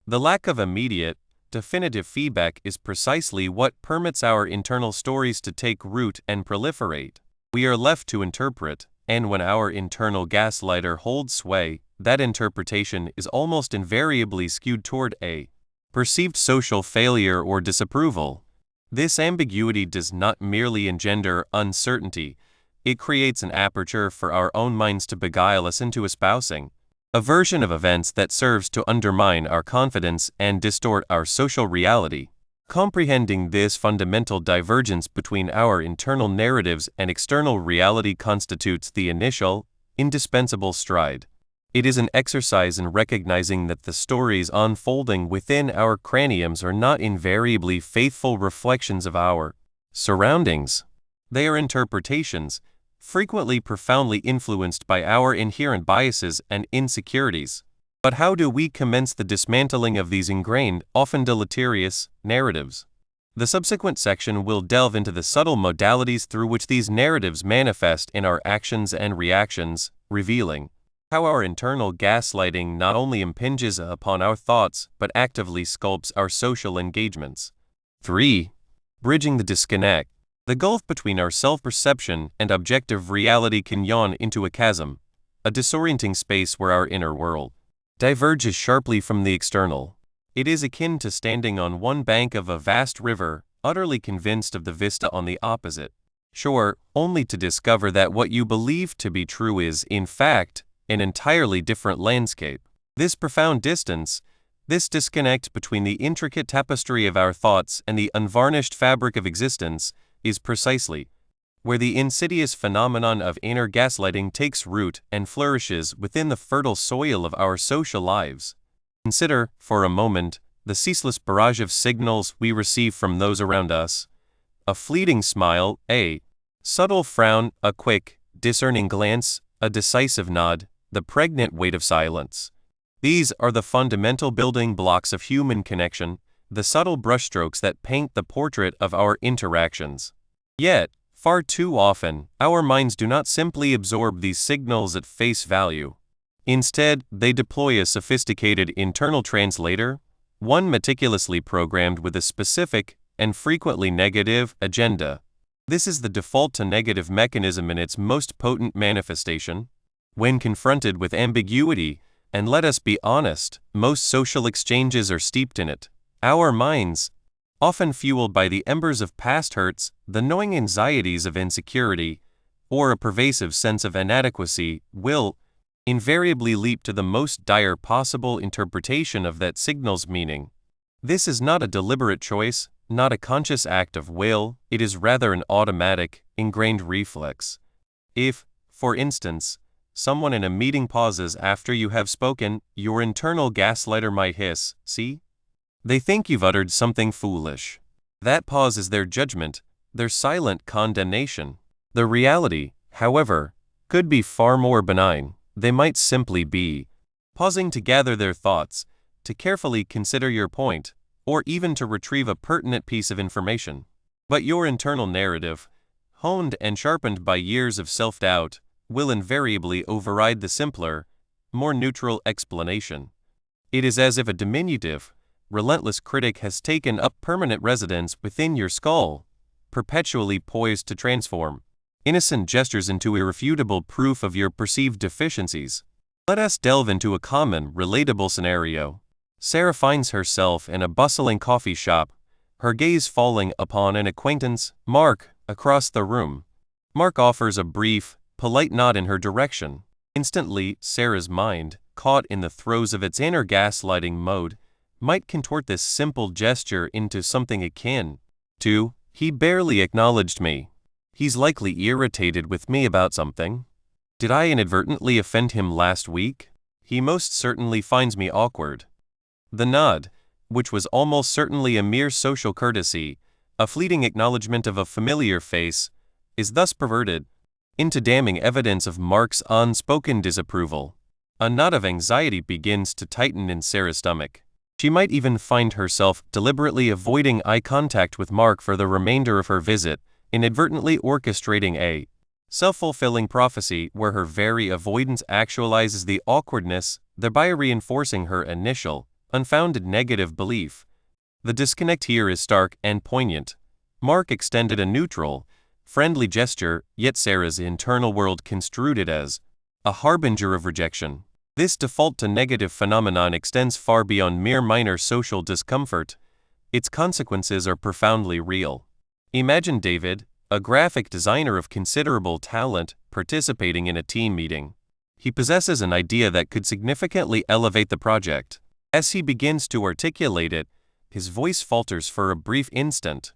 The lack of immediate, definitive feedback is precisely what permits our internal stories to take root and proliferate. We are left to interpret, and when our internal gaslighter holds sway, that interpretation is almost invariably skewed toward a perceived social failure or disapproval. This ambiguity does not merely engender uncertainty, it creates an aperture for our own minds to beguile us into espousing a version of events that serves to undermine our confidence and distort our social reality. Comprehending this fundamental divergence between our internal narratives and external reality constitutes the initial, indispensable stride. It is an exercise in recognizing that the stories unfolding within our craniums are not invariably faithful reflections of our surroundings. They are interpretations, frequently profoundly influenced by our inherent biases and insecurities. But how do we commence the dismantling of these ingrained, often deleterious, narratives? The subsequent section will delve into the subtle modalities through which these narratives manifest in our actions and reactions, revealing how our internal gaslighting not only impinges upon our thoughts but actively sculpts our social engagements. 3. Bridging the disconnect. The gulf between our self-perception and objective reality can yawn into a chasm, a disorienting space where our inner world diverges sharply from the external. It is akin to standing on one bank of a vast river, utterly convinced of the vista on the opposite shore, only to discover that what you believe to be true is, in fact, an entirely different landscape. This profound distance, this disconnect between the intricate tapestry of our thoughts and the unvarnished fabric of existence, is precisely where the insidious phenomenon of inner gaslighting takes root and flourishes within the fertile soil of our social lives. Consider, for a moment, the ceaseless barrage of signals we receive from those around us. A fleeting smile, a subtle frown, a quick, discerning glance, a decisive nod, the pregnant weight of silence. These are the fundamental building blocks of human connection, the subtle brushstrokes that paint the portrait of our interactions. Yet, far too often, our minds do not simply absorb these signals at face value. Instead, they deploy a sophisticated internal translator, one meticulously programmed with a specific, and frequently negative, agenda. This is the default to negative mechanism in its most potent manifestation. When confronted with ambiguity, and let us be honest, most social exchanges are steeped in it, our minds, often fueled by the embers of past hurts, the gnawing anxieties of insecurity, or a pervasive sense of inadequacy, will invariably leap to the most dire possible interpretation of that signal's meaning. This is not a deliberate choice, not a conscious act of will, it is rather an automatic, ingrained reflex. If, for instance, someone in a meeting pauses after you have spoken, your internal gaslighter might hiss, "See? They think you've uttered something foolish." That pause is their judgment, their silent condemnation. The reality, however, could be far more benign. They might simply be pausing to gather their thoughts, to carefully consider your point, or even to retrieve a pertinent piece of information. But your internal narrative, honed and sharpened by years of self-doubt, will invariably override the simpler, more neutral explanation. It is as if a diminutive, relentless critic has taken up permanent residence within your skull, perpetually poised to transform innocent gestures into irrefutable proof of your perceived deficiencies. Let us delve into a common, relatable scenario. Sarah finds herself in a bustling coffee shop, her gaze falling upon an acquaintance, Mark, across the room. Mark offers a brief, polite nod in her direction. Instantly, Sarah's mind, caught in the throes of its inner gaslighting mode, might contort this simple gesture into something akin to, "He barely acknowledged me. He's likely irritated with me about something. Did I inadvertently offend him last week? He most certainly finds me awkward." The nod, which was almost certainly a mere social courtesy, a fleeting acknowledgement of a familiar face, is thus perverted into damning evidence of Mark's unspoken disapproval. A knot of anxiety begins to tighten in Sarah's stomach. She might even find herself deliberately avoiding eye contact with Mark for the remainder of her visit, inadvertently orchestrating a self-fulfilling prophecy where her very avoidance actualizes the awkwardness, thereby reinforcing her initial, unfounded negative belief. The disconnect here is stark and poignant. Mark extended a neutral, friendly gesture, yet Sarah's internal world construed it as a harbinger of rejection. This default to negative phenomenon extends far beyond mere minor social discomfort. Its consequences are profoundly real. Imagine David, a graphic designer of considerable talent, participating in a team meeting. He possesses an idea that could significantly elevate the project. As he begins to articulate it, his voice falters for a brief instant.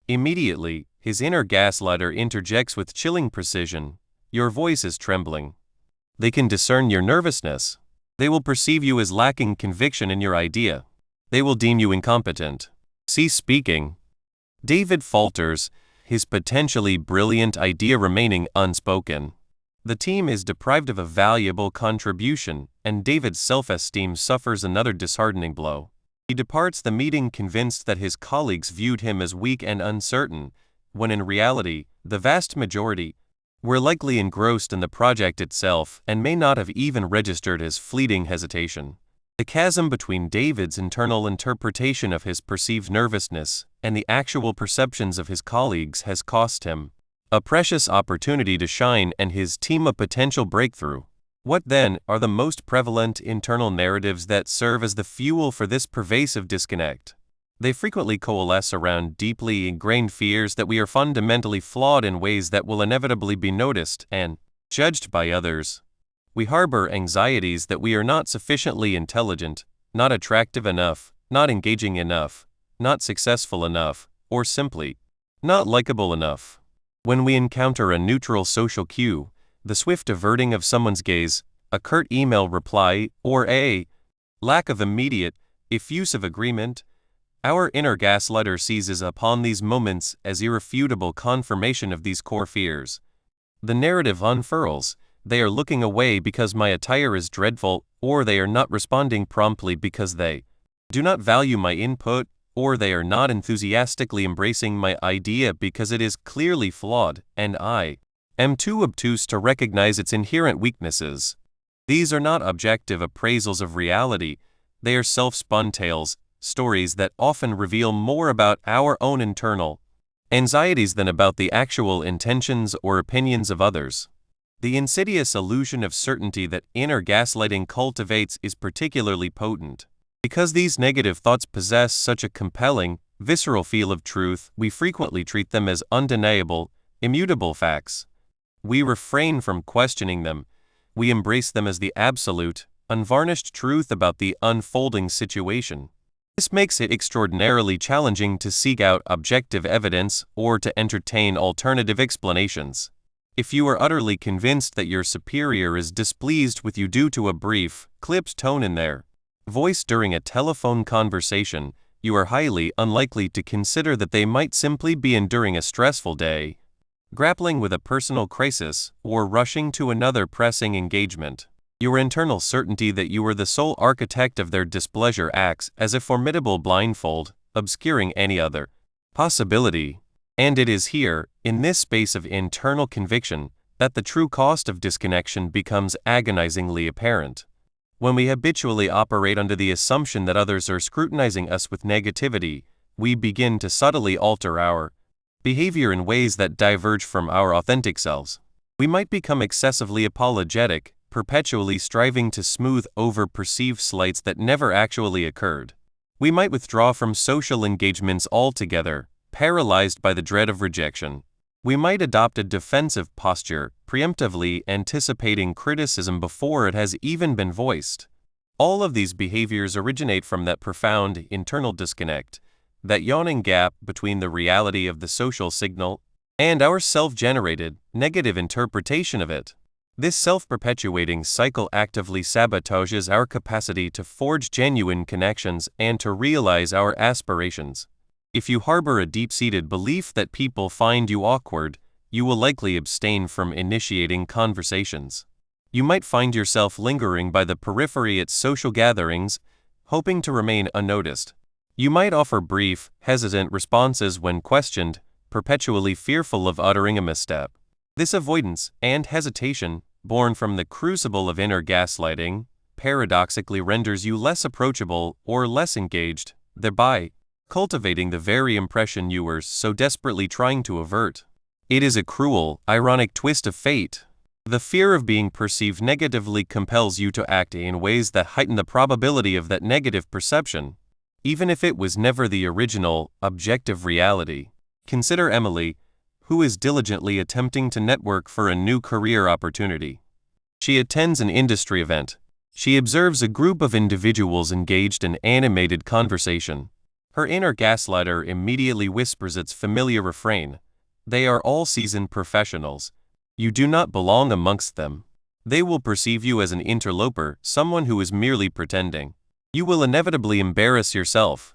Immediately, his inner gaslighter interjects with chilling precision. Your voice is trembling. They can discern your nervousness. They will perceive you as lacking conviction in your idea. They will deem you incompetent. Cease speaking. David falters, his potentially brilliant idea remaining unspoken. The team is deprived of a valuable contribution, and David's self-esteem suffers another disheartening blow. He departs the meeting convinced that his colleagues viewed him as weak and uncertain, when in reality, the vast majority were likely engrossed in the project itself and may not have even registered his fleeting hesitation. The chasm between David's internal interpretation of his perceived nervousness and the actual perceptions of his colleagues has cost him a precious opportunity to shine and his team a potential breakthrough. What then are the most prevalent internal narratives that serve as the fuel for this pervasive disconnect? They frequently coalesce around deeply ingrained fears that we are fundamentally flawed in ways that will inevitably be noticed and judged by others. We harbor anxieties that we are not sufficiently intelligent, not attractive enough, not engaging enough, not successful enough, or simply not likable enough. When we encounter a neutral social cue, the swift averting of someone's gaze, a curt email reply, or a lack of immediate, effusive agreement, our inner gaslighter seizes upon these moments as irrefutable confirmation of these core fears. The narrative unfurls. They are looking away because my attire is dreadful, or they are not responding promptly because they do not value my input, or they are not enthusiastically embracing my idea because it is clearly flawed, and I am too obtuse to recognize its inherent weaknesses. These are not objective appraisals of reality, they are self-spun tales, stories that often reveal more about our own internal anxieties than about the actual intentions or opinions of others. The insidious illusion of certainty that inner gaslighting cultivates is particularly potent. Because these negative thoughts possess such a compelling, visceral feel of truth, we frequently treat them as undeniable, immutable facts. We refrain from questioning them. We embrace them as the absolute, unvarnished truth about the unfolding situation. This makes it extraordinarily challenging to seek out objective evidence or to entertain alternative explanations. If you are utterly convinced that your superior is displeased with you due to a brief, clipped tone in their voice during a telephone conversation, you are highly unlikely to consider that they might simply be enduring a stressful day, grappling with a personal crisis, or rushing to another pressing engagement. Your internal certainty that you are the sole architect of their displeasure acts as a formidable blindfold, obscuring any other possibility. And it is here, in this space of internal conviction, that the true cost of disconnection becomes agonizingly apparent. When we habitually operate under the assumption that others are scrutinizing us with negativity, we begin to subtly alter our behavior in ways that diverge from our authentic selves. We might become excessively apologetic, perpetually striving to smooth over perceived slights that never actually occurred. We might withdraw from social engagements altogether, paralyzed by the dread of rejection. We might adopt a defensive posture, preemptively anticipating criticism before it has even been voiced. All of these behaviors originate from that profound internal disconnect, that yawning gap between the reality of the social signal and our self-generated, negative interpretation of it. This self-perpetuating cycle actively sabotages our capacity to forge genuine connections and to realize our aspirations. If you harbor a deep-seated belief that people find you awkward, you will likely abstain from initiating conversations. You might find yourself lingering by the periphery at social gatherings, hoping to remain unnoticed. You might offer brief, hesitant responses when questioned, perpetually fearful of uttering a misstep. This avoidance and hesitation, born from the crucible of inner gaslighting, paradoxically renders you less approachable or less engaged, thereby cultivating the very impression you were so desperately trying to avert. It is a cruel, ironic twist of fate. The fear of being perceived negatively compels you to act in ways that heighten the probability of that negative perception, even if it was never the original, objective reality. Consider Emily, who is diligently attempting to network for a new career opportunity. She attends an industry event. She observes a group of individuals engaged in animated conversation. Her inner gaslighter immediately whispers its familiar refrain: "They are all seasoned professionals. You do not belong amongst them. They will perceive you as an interloper, someone who is merely pretending. You will inevitably embarrass yourself."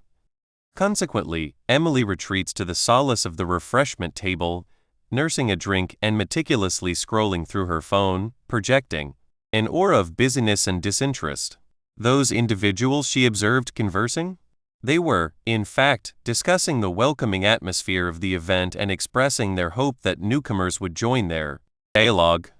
Consequently, Emily retreats to the solace of the refreshment table, nursing a drink and meticulously scrolling through her phone, projecting an aura of busyness and disinterest. Those individuals she observed conversing? They were, in fact, discussing the welcoming atmosphere of the event and expressing their hope that newcomers would join their dialogue.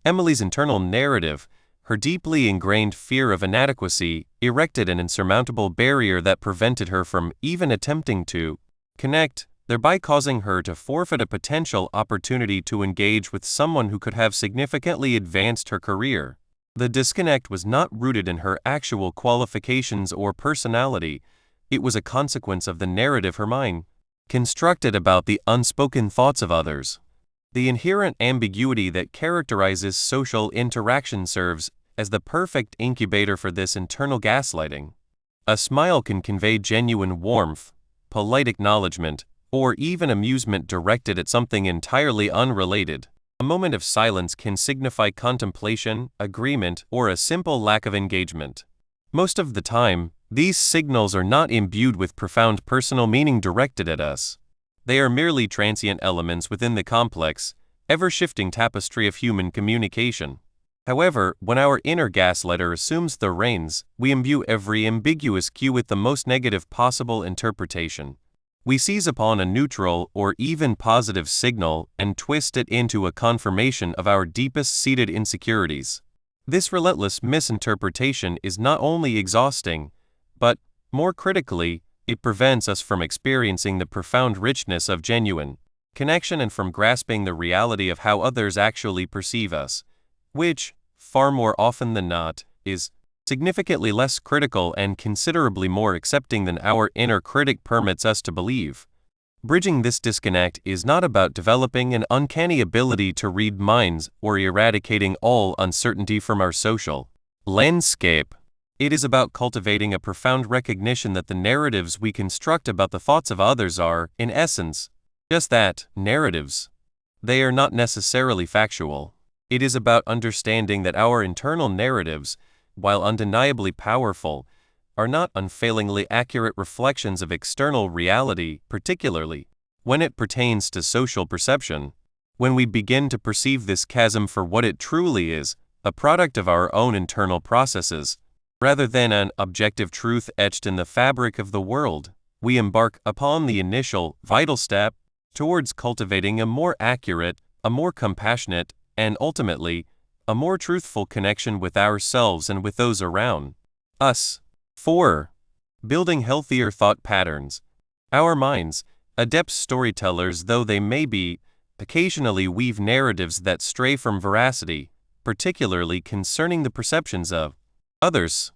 Emily's internal narrative, her deeply ingrained fear of inadequacy, erected an insurmountable barrier that prevented her from even attempting to connect, thereby causing her to forfeit a potential opportunity to engage with someone who could have significantly advanced her career. The disconnect was not rooted in her actual qualifications or personality. It was a consequence of the narrative her mind constructed about the unspoken thoughts of others. The inherent ambiguity that characterizes social interaction serves as the perfect incubator for this internal gaslighting. A smile can convey genuine warmth, polite acknowledgement, or even amusement directed at something entirely unrelated. A moment of silence can signify contemplation, agreement, or a simple lack of engagement. Most of the time, these signals are not imbued with profound personal meaning directed at us. They are merely transient elements within the complex, ever-shifting tapestry of human communication. However, when our inner gaslighter assumes the reins, we imbue every ambiguous cue with the most negative possible interpretation. We seize upon a neutral or even positive signal and twist it into a confirmation of our deepest-seated insecurities. This relentless misinterpretation is not only exhausting, but, more critically, it prevents us from experiencing the profound richness of genuine connection and from grasping the reality of how others actually perceive us, which, far more often than not, is significantly less critical and considerably more accepting than our inner critic permits us to believe. Bridging this disconnect is not about developing an uncanny ability to read minds or eradicating all uncertainty from our social landscape. It is about cultivating a profound recognition that the narratives we construct about the thoughts of others are, in essence, just that, narratives. They are not necessarily factual. It is about understanding that our internal narratives, while undeniably powerful, are not unfailingly accurate reflections of external reality, particularly when it pertains to social perception. When we begin to perceive this chasm for what it truly is, a product of our own internal processes, rather than an objective truth etched in the fabric of the world, we embark upon the initial, vital step towards cultivating a more accurate, a more compassionate, and ultimately, a more truthful connection with ourselves and with those around us. 4. Building healthier thought patterns. Our minds, adept storytellers though they may be, occasionally weave narratives that stray from veracity, particularly concerning the perceptions of others.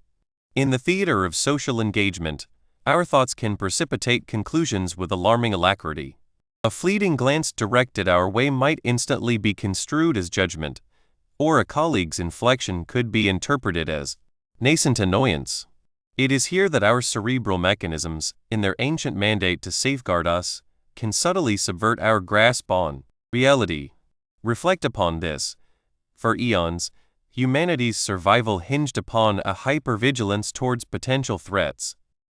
In the theater of social engagement, our thoughts can precipitate conclusions with alarming alacrity. A fleeting glance directed our way might instantly be construed as judgment, or a colleague's inflection could be interpreted as nascent annoyance. It is here that our cerebral mechanisms, in their ancient mandate to safeguard us, can subtly subvert our grasp on reality. Reflect upon this. For eons, humanity's survival hinged upon a hypervigilance towards potential threats.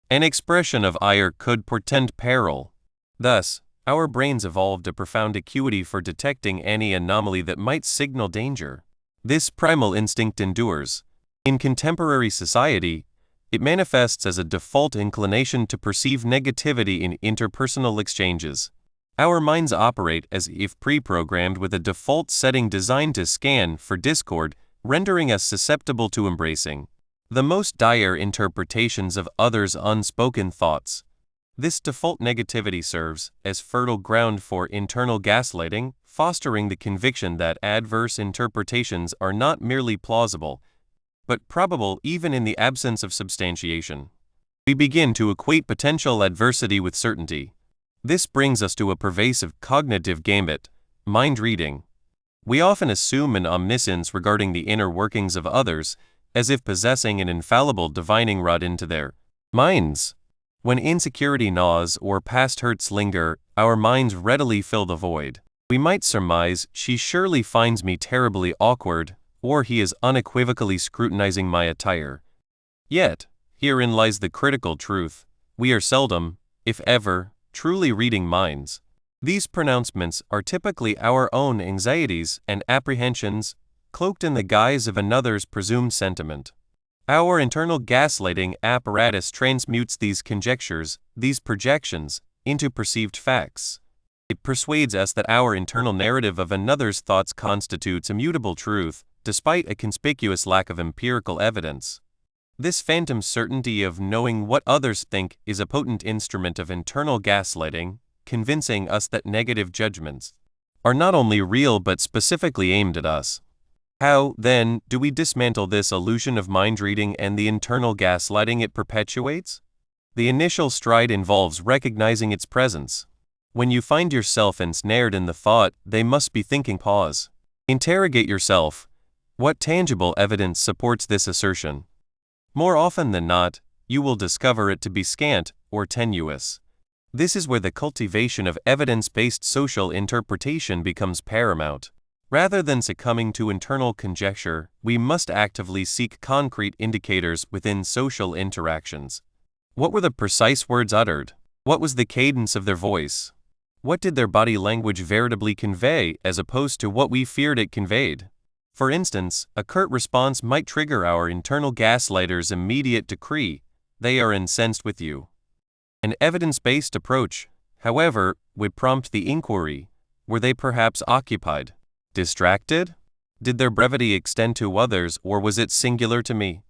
An expression of ire could portend peril. Thus, our brains evolved a profound acuity for detecting any anomaly that might signal danger. This primal instinct endures. In contemporary society, it manifests as a default inclination to perceive negativity in interpersonal exchanges. Our minds operate as if pre-programmed with a default setting designed to scan for discord, rendering us susceptible to embracing the most dire interpretations of others' unspoken thoughts. This default negativity serves as fertile ground for internal gaslighting, fostering the conviction that adverse interpretations are not merely plausible, but probable even in the absence of substantiation. We begin to equate potential adversity with certainty. This brings us to a pervasive cognitive gambit, mind reading. We often assume an omniscience regarding the inner workings of others, as if possessing an infallible divining rod into their minds. When insecurity gnaws or past hurts linger, our minds readily fill the void. We might surmise, she surely finds me terribly awkward, or he is unequivocally scrutinizing my attire. Yet, herein lies the critical truth. We are seldom, if ever, truly reading minds. These pronouncements are typically our own anxieties and apprehensions, cloaked in the guise of another's presumed sentiment. Our internal gaslighting apparatus transmutes these conjectures, these projections, into perceived facts. It persuades us that our internal narrative of another's thoughts constitutes immutable truth, despite a conspicuous lack of empirical evidence. This phantom certainty of knowing what others think is a potent instrument of internal gaslighting, convincing us that negative judgments are not only real but specifically aimed at us. How, then, do we dismantle this illusion of mind reading and the internal gaslighting it perpetuates? The initial stride involves recognizing its presence. When you find yourself ensnared in the thought, "they must be thinking," pause. Interrogate yourself. What tangible evidence supports this assertion? More often than not, you will discover it to be scant or tenuous. This is where the cultivation of evidence-based social interpretation becomes paramount. Rather than succumbing to internal conjecture, we must actively seek concrete indicators within social interactions. What were the precise words uttered? What was the cadence of their voice? What did their body language veritably convey as opposed to what we feared it conveyed? For instance, a curt response might trigger our internal gaslighter's immediate decree, "They are incensed with you." An evidence-based approach, however, would prompt the inquiry, were they perhaps occupied? Distracted? Did their brevity extend to others, or was it singular to me?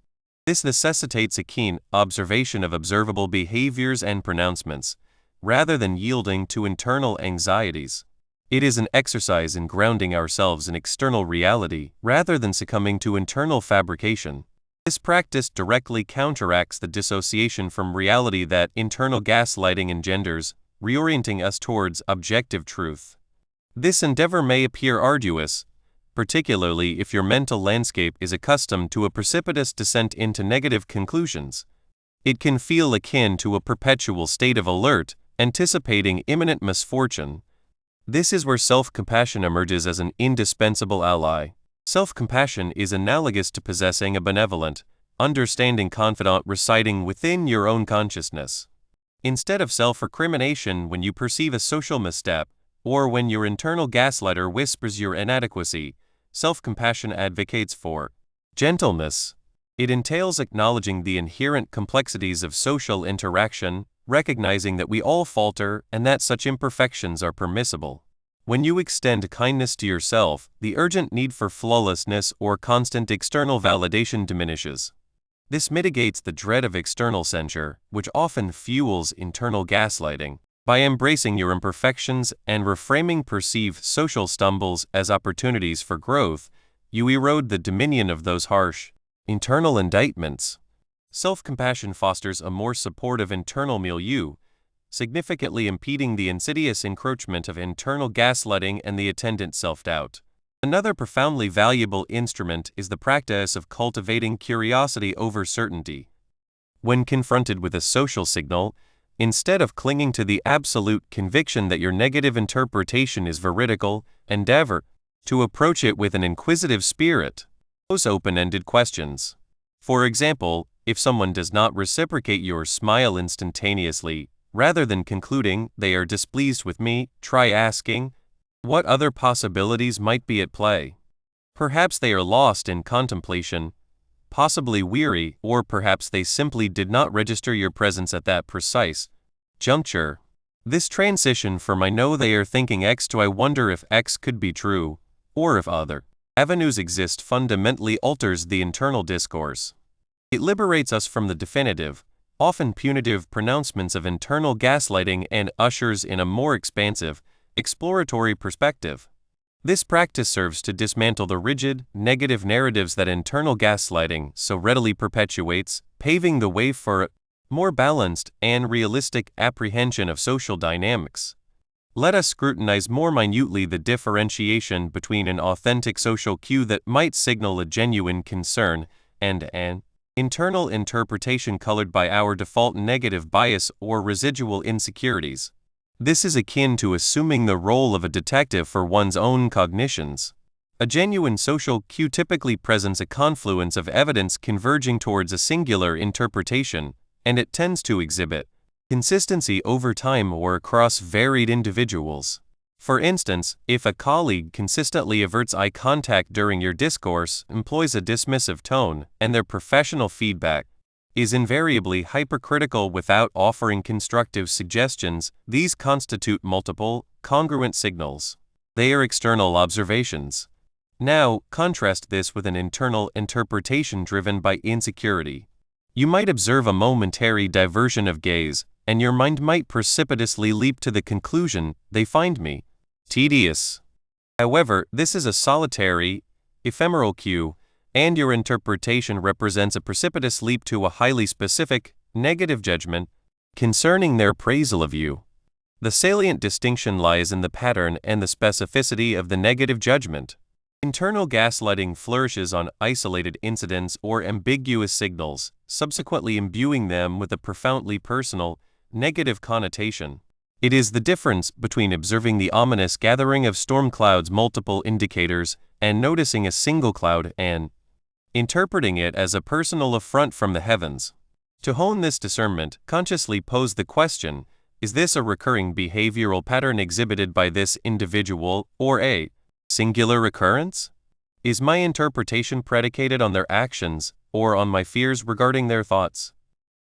This necessitates a keen observation of observable behaviors and pronouncements, rather than yielding to internal anxieties. It is an exercise in grounding ourselves in external reality, rather than succumbing to internal fabrication. This practice directly counteracts the dissociation from reality that internal gaslighting engenders, reorienting us towards objective truth. This endeavor may appear arduous, particularly if your mental landscape is accustomed to a precipitous descent into negative conclusions. It can feel akin to a perpetual state of alert, anticipating imminent misfortune. This is where self-compassion emerges as an indispensable ally. Self-compassion is analogous to possessing a benevolent, understanding confidant residing within your own consciousness. Instead of self-recrimination when you perceive a social misstep, or when your internal gaslighter whispers your inadequacy, self-compassion advocates for gentleness. It entails acknowledging the inherent complexities of social interaction, recognizing that we all falter and that such imperfections are permissible. When you extend kindness to yourself, the urgent need for flawlessness or constant external validation diminishes. This mitigates the dread of external censure, which often fuels internal gaslighting. By embracing your imperfections and reframing perceived social stumbles as opportunities for growth, you erode the dominion of those harsh, internal indictments. Self-compassion fosters a more supportive internal milieu, significantly impeding the insidious encroachment of internal gaslighting and the attendant self-doubt. Another profoundly valuable instrument is the practice of cultivating curiosity over certainty. When confronted with a social signal, instead of clinging to the absolute conviction that your negative interpretation is veridical, endeavor to approach it with an inquisitive spirit. Pose open-ended questions. For example, if someone does not reciprocate your smile instantaneously, rather than concluding they are displeased with me, try asking, what other possibilities might be at play? Perhaps they are lost in contemplation, possibly weary, or perhaps they simply did not register your presence at that precise juncture. This transition from I know they are thinking X to I wonder if X could be true, or if other avenues exist fundamentally alters the internal discourse. It liberates us from the definitive, often punitive pronouncements of internal gaslighting and ushers in a more expansive, exploratory perspective. This practice serves to dismantle the rigid, negative narratives that internal gaslighting so readily perpetuates, paving the way for a more balanced and realistic apprehension of social dynamics. Let us scrutinize more minutely the differentiation between an authentic social cue that might signal a genuine concern and an internal interpretation colored by our default negative bias or residual insecurities. This is akin to assuming the role of a detective for one's own cognitions. A genuine social cue typically presents a confluence of evidence converging towards a singular interpretation, and it tends to exhibit consistency over time or across varied individuals. For instance, if a colleague consistently averts eye contact during your discourse, employs a dismissive tone, and their professional feedback is invariably hypercritical without offering constructive suggestions, these constitute multiple, congruent signals. They are external observations. Now, contrast this with an internal interpretation driven by insecurity. You might observe a momentary diversion of gaze, and your mind might precipitously leap to the conclusion, they find me tedious. However, this is a solitary, ephemeral cue, and your interpretation represents a precipitous leap to a highly specific, negative judgment concerning their appraisal of you. The salient distinction lies in the pattern and the specificity of the negative judgment. Internal gaslighting flourishes on isolated incidents or ambiguous signals, subsequently imbuing them with a profoundly personal, negative connotation. It is the difference between observing the ominous gathering of storm clouds' multiple indicators and noticing a single cloud and interpreting it as a personal affront from the heavens. To hone this discernment, consciously pose the question, is this a recurring behavioral pattern exhibited by this individual, or a singular occurrence? Is my interpretation predicated on their actions, or on my fears regarding their thoughts?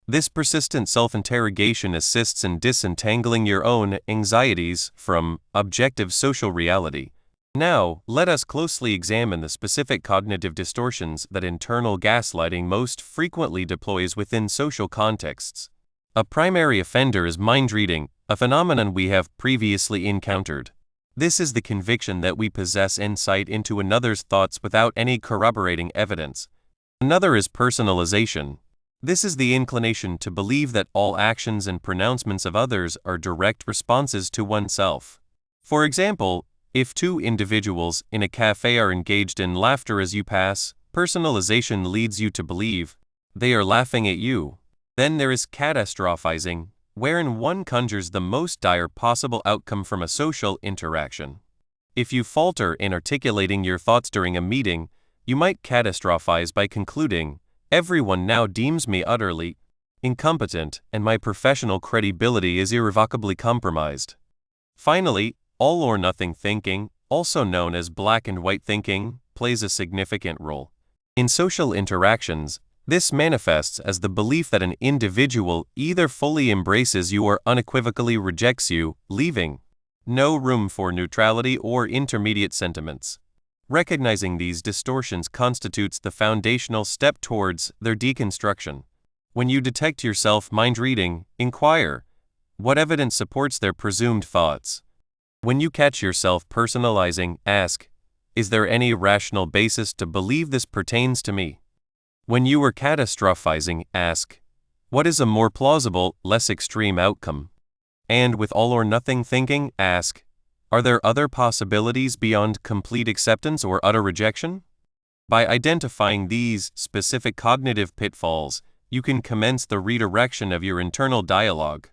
This persistent self-interrogation assists in disentangling your own anxieties from objective social reality. Now, let us closely examine the specific cognitive distortions that internal gaslighting most frequently deploys within social contexts. A primary offender is mind reading, a phenomenon we have previously encountered. This is the conviction that we possess insight into another's thoughts without any corroborating evidence. Another is personalization. This is the inclination to believe that all actions and pronouncements of others are direct responses to oneself. For example, If two individuals in a cafe are engaged in laughter as you pass, personalization leads you to believe they are laughing at you. Then there is catastrophizing, wherein one conjures the most dire possible outcome from a social interaction. If you falter in articulating your thoughts during a meeting, you might catastrophize by concluding, "Everyone now deems me utterly incompetent, and my professional credibility is irrevocably compromised." Finally, all-or-nothing thinking, also known as black and white thinking, plays a significant role. In social interactions, this manifests as the belief that an individual either fully embraces you or unequivocally rejects you, leaving no room for neutrality or intermediate sentiments. Recognizing these distortions constitutes the foundational step towards their deconstruction. When you detect yourself mind-reading, inquire, what evidence supports their presumed thoughts? When you catch yourself personalizing, ask, is there any rational basis to believe this pertains to me? When you are catastrophizing, ask, what is a more plausible, less extreme outcome? And with all-or-nothing thinking, ask, are there other possibilities beyond complete acceptance or utter rejection? By identifying these specific cognitive pitfalls, you can commence the redirection of your internal dialogue.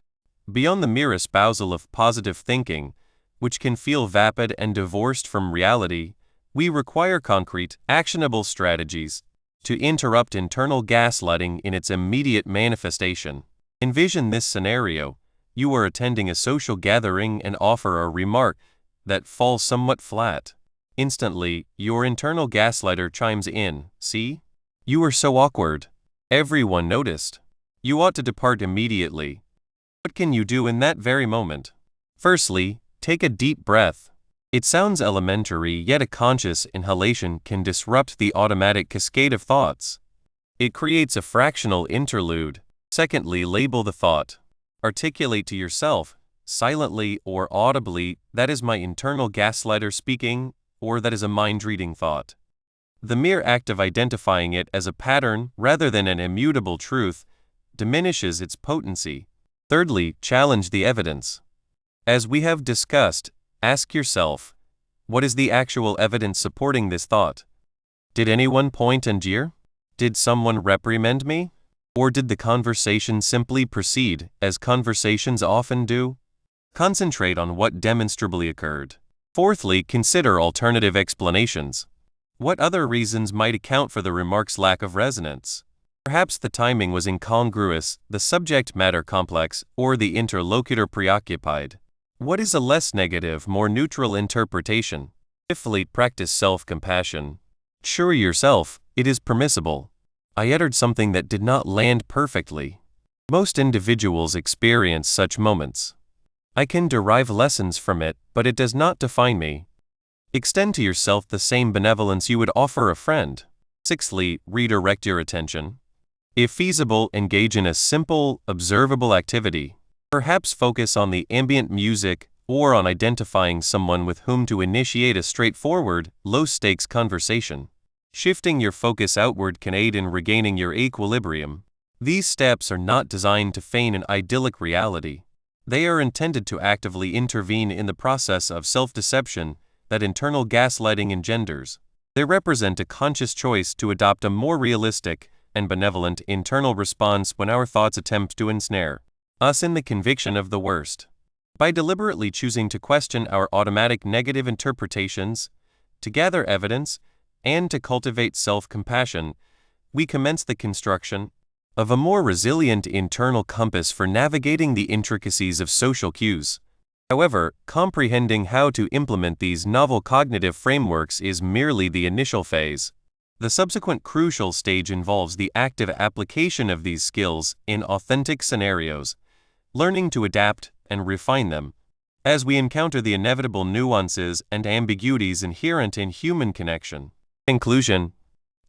Beyond the mere espousal of positive thinking, which can feel vapid and divorced from reality, we require concrete, actionable strategies to interrupt internal gaslighting in its immediate manifestation. Envision this scenario. You are attending a social gathering and offer a remark that falls somewhat flat. Instantly, your internal gaslighter chimes in, "See? You are so awkward. Everyone noticed. You ought to depart immediately." What can you do in that very moment? Firstly, take a deep breath. It sounds elementary, yet a conscious inhalation can disrupt the automatic cascade of thoughts. It creates a fractional interlude. Secondly, label the thought. Articulate to yourself, silently or audibly, that is my internal gaslighter speaking, or that is a mind-reading thought. The mere act of identifying it as a pattern rather than an immutable truth diminishes its potency. Thirdly, challenge the evidence. As we have discussed, ask yourself, what is the actual evidence supporting this thought? Did anyone point and jeer? Did someone reprimand me? Or did the conversation simply proceed, as conversations often do? Concentrate on what demonstrably occurred. Fourthly, consider alternative explanations. What other reasons might account for the remark's lack of resonance? Perhaps the timing was incongruous, the subject matter complex, or the interlocutor preoccupied. What is a less negative, more neutral interpretation? Fifthly, practice self-compassion. Assure yourself, it is permissible. I uttered something that did not land perfectly. Most individuals experience such moments. I can derive lessons from it, but it does not define me. Extend to yourself the same benevolence you would offer a friend. Sixthly, redirect your attention. If feasible, engage in a simple, observable activity. Perhaps focus on the ambient music or on identifying someone with whom to initiate a straightforward, low-stakes conversation. Shifting your focus outward can aid in regaining your equilibrium. These steps are not designed to feign an idyllic reality. They are intended to actively intervene in the process of self-deception that internal gaslighting engenders. They represent a conscious choice to adopt a more realistic and benevolent internal response when our thoughts attempt to ensnare us in the conviction of the worst. By deliberately choosing to question our automatic negative interpretations, to gather evidence, and to cultivate self-compassion, we commence the construction of a more resilient internal compass for navigating the intricacies of social cues. However, comprehending how to implement these novel cognitive frameworks is merely the initial phase. The subsequent crucial stage involves the active application of these skills in authentic scenarios, learning to adapt and refine them. As we encounter the inevitable nuances and ambiguities inherent in human connection. Conclusion.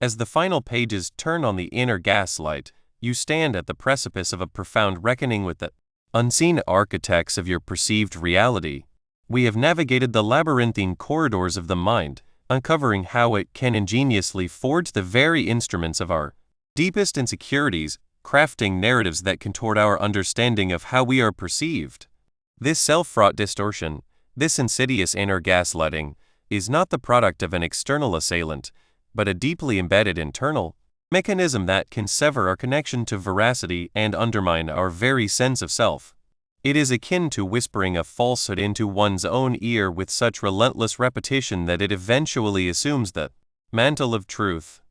As the final pages turn on the inner gaslight, you stand at the precipice of a profound reckoning with the unseen architects of your perceived reality. We have navigated the labyrinthine corridors of the mind, uncovering how it can ingeniously forge the very instruments of our deepest insecurities, crafting narratives that contort our understanding of how we are perceived. This self-fraught distortion, This insidious inner gaslighting is not the product of an external assailant, but a deeply embedded internal mechanism that can sever our connection to veracity and undermine our very sense of self. It is akin to whispering a falsehood into one's own ear with such relentless repetition that it eventually assumes the mantle of truth.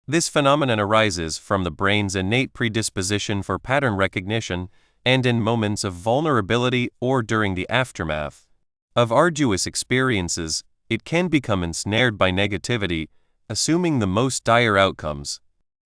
This phenomenon arises from the brain's innate predisposition for pattern recognition, and in moments of vulnerability or during the aftermath of arduous experiences, it can become ensnared by negativity, assuming the most dire outcomes.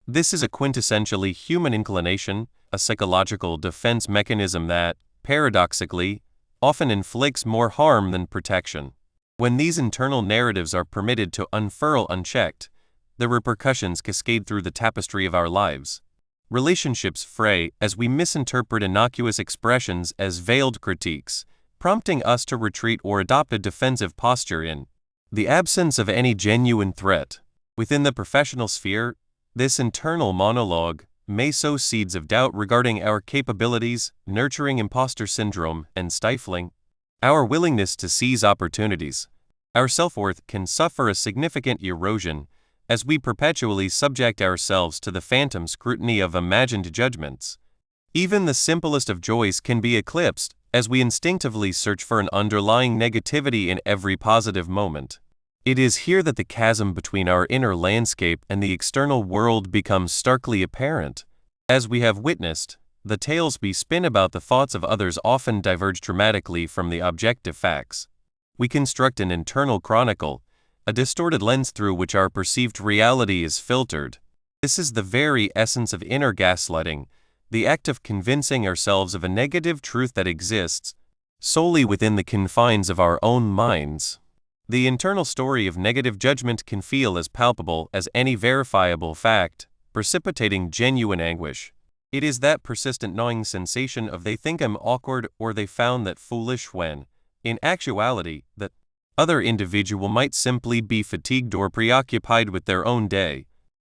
This is a quintessentially human inclination, a psychological defense mechanism that, paradoxically, often inflicts more harm than protection. When these internal narratives are permitted to unfurl unchecked, the repercussions cascade through the tapestry of our lives. Relationships fray as we misinterpret innocuous expressions as veiled critiques, prompting us to retreat or adopt a defensive posture in the absence of any genuine threat. Within the professional sphere, this internal monologue may sow seeds of doubt regarding our capabilities, nurturing imposter syndrome and stifling our willingness to seize opportunities. Our self-worth can suffer a significant erosion as we perpetually subject ourselves to the phantom scrutiny of imagined judgments. Even the simplest of joys can be eclipsed as we instinctively search for an underlying negativity in every positive moment. It is here that the chasm between our inner landscape and the external world becomes starkly apparent. As we have witnessed, the tales we spin about the thoughts of others often diverge dramatically from the objective facts. We construct an internal chronicle, a distorted lens through which our perceived reality is filtered. This is the very essence of inner gaslighting, the act of convincing ourselves of a negative truth that exists solely within the confines of our own minds. The internal story of negative judgment can feel as palpable as any verifiable fact, precipitating genuine anguish. It is that persistent gnawing sensation of "they think I'm awkward" or "they found that foolish" when, in actuality, that other individual might simply be fatigued or preoccupied with their own day.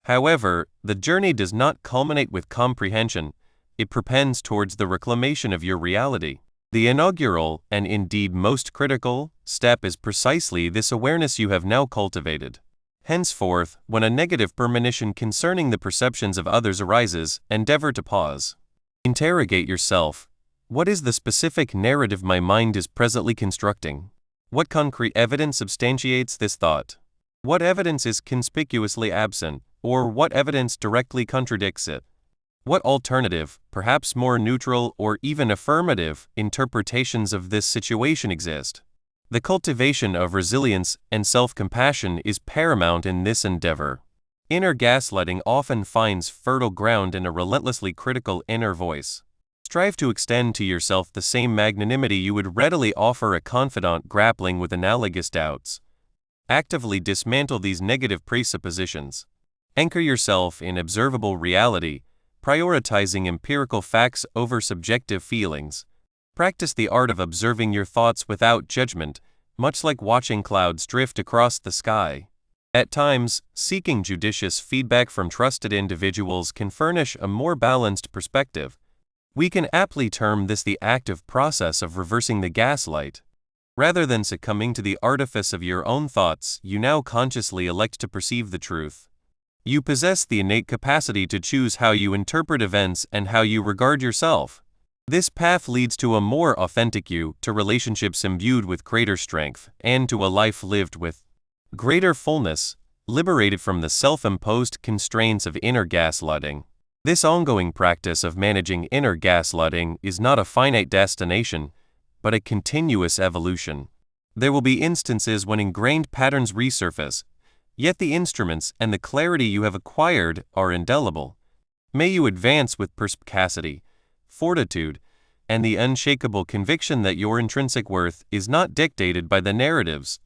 However, the journey does not culminate with comprehension, it propends towards the reclamation of your reality. The inaugural, and indeed most critical, step is precisely this awareness you have now cultivated. Henceforth, when a negative premonition concerning the perceptions of others arises, endeavor to pause. Interrogate yourself. What is the specific narrative my mind is presently constructing? What concrete evidence substantiates this thought? What evidence is conspicuously absent, or what evidence directly contradicts it? What alternative, perhaps more neutral or even affirmative, interpretations of this situation exist? The cultivation of resilience and self-compassion is paramount in this endeavor. Inner gaslighting often finds fertile ground in a relentlessly critical inner voice. Strive to extend to yourself the same magnanimity you would readily offer a confidant grappling with analogous doubts. Actively dismantle these negative presuppositions. Anchor yourself in observable reality, prioritizing empirical facts over subjective feelings. Practice the art of observing your thoughts without judgment, much like watching clouds drift across the sky. At times, seeking judicious feedback from trusted individuals can furnish a more balanced perspective. We can aptly term this the active process of reversing the gaslight. Rather than succumbing to the artifice of your own thoughts, you now consciously elect to perceive the truth. You possess the innate capacity to choose how you interpret events and how you regard yourself. This path leads to a more authentic you, to relationships imbued with greater strength, and to a life lived with greater fullness, liberated from the self-imposed constraints of inner gaslighting. This ongoing practice of managing inner gaslighting is not a finite destination, but a continuous evolution. There will be instances when ingrained patterns resurface, yet the instruments and the clarity you have acquired are indelible. May you advance with perspicacity, fortitude, and the unshakable conviction that your intrinsic worth is not dictated by the narratives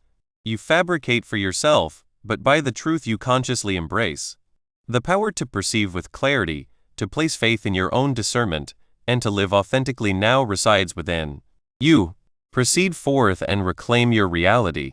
you fabricate for yourself, but by the truth you consciously embrace. The power to perceive with clarity, to place faith in your own discernment, and to live authentically now resides within you. Proceed forth and reclaim your reality.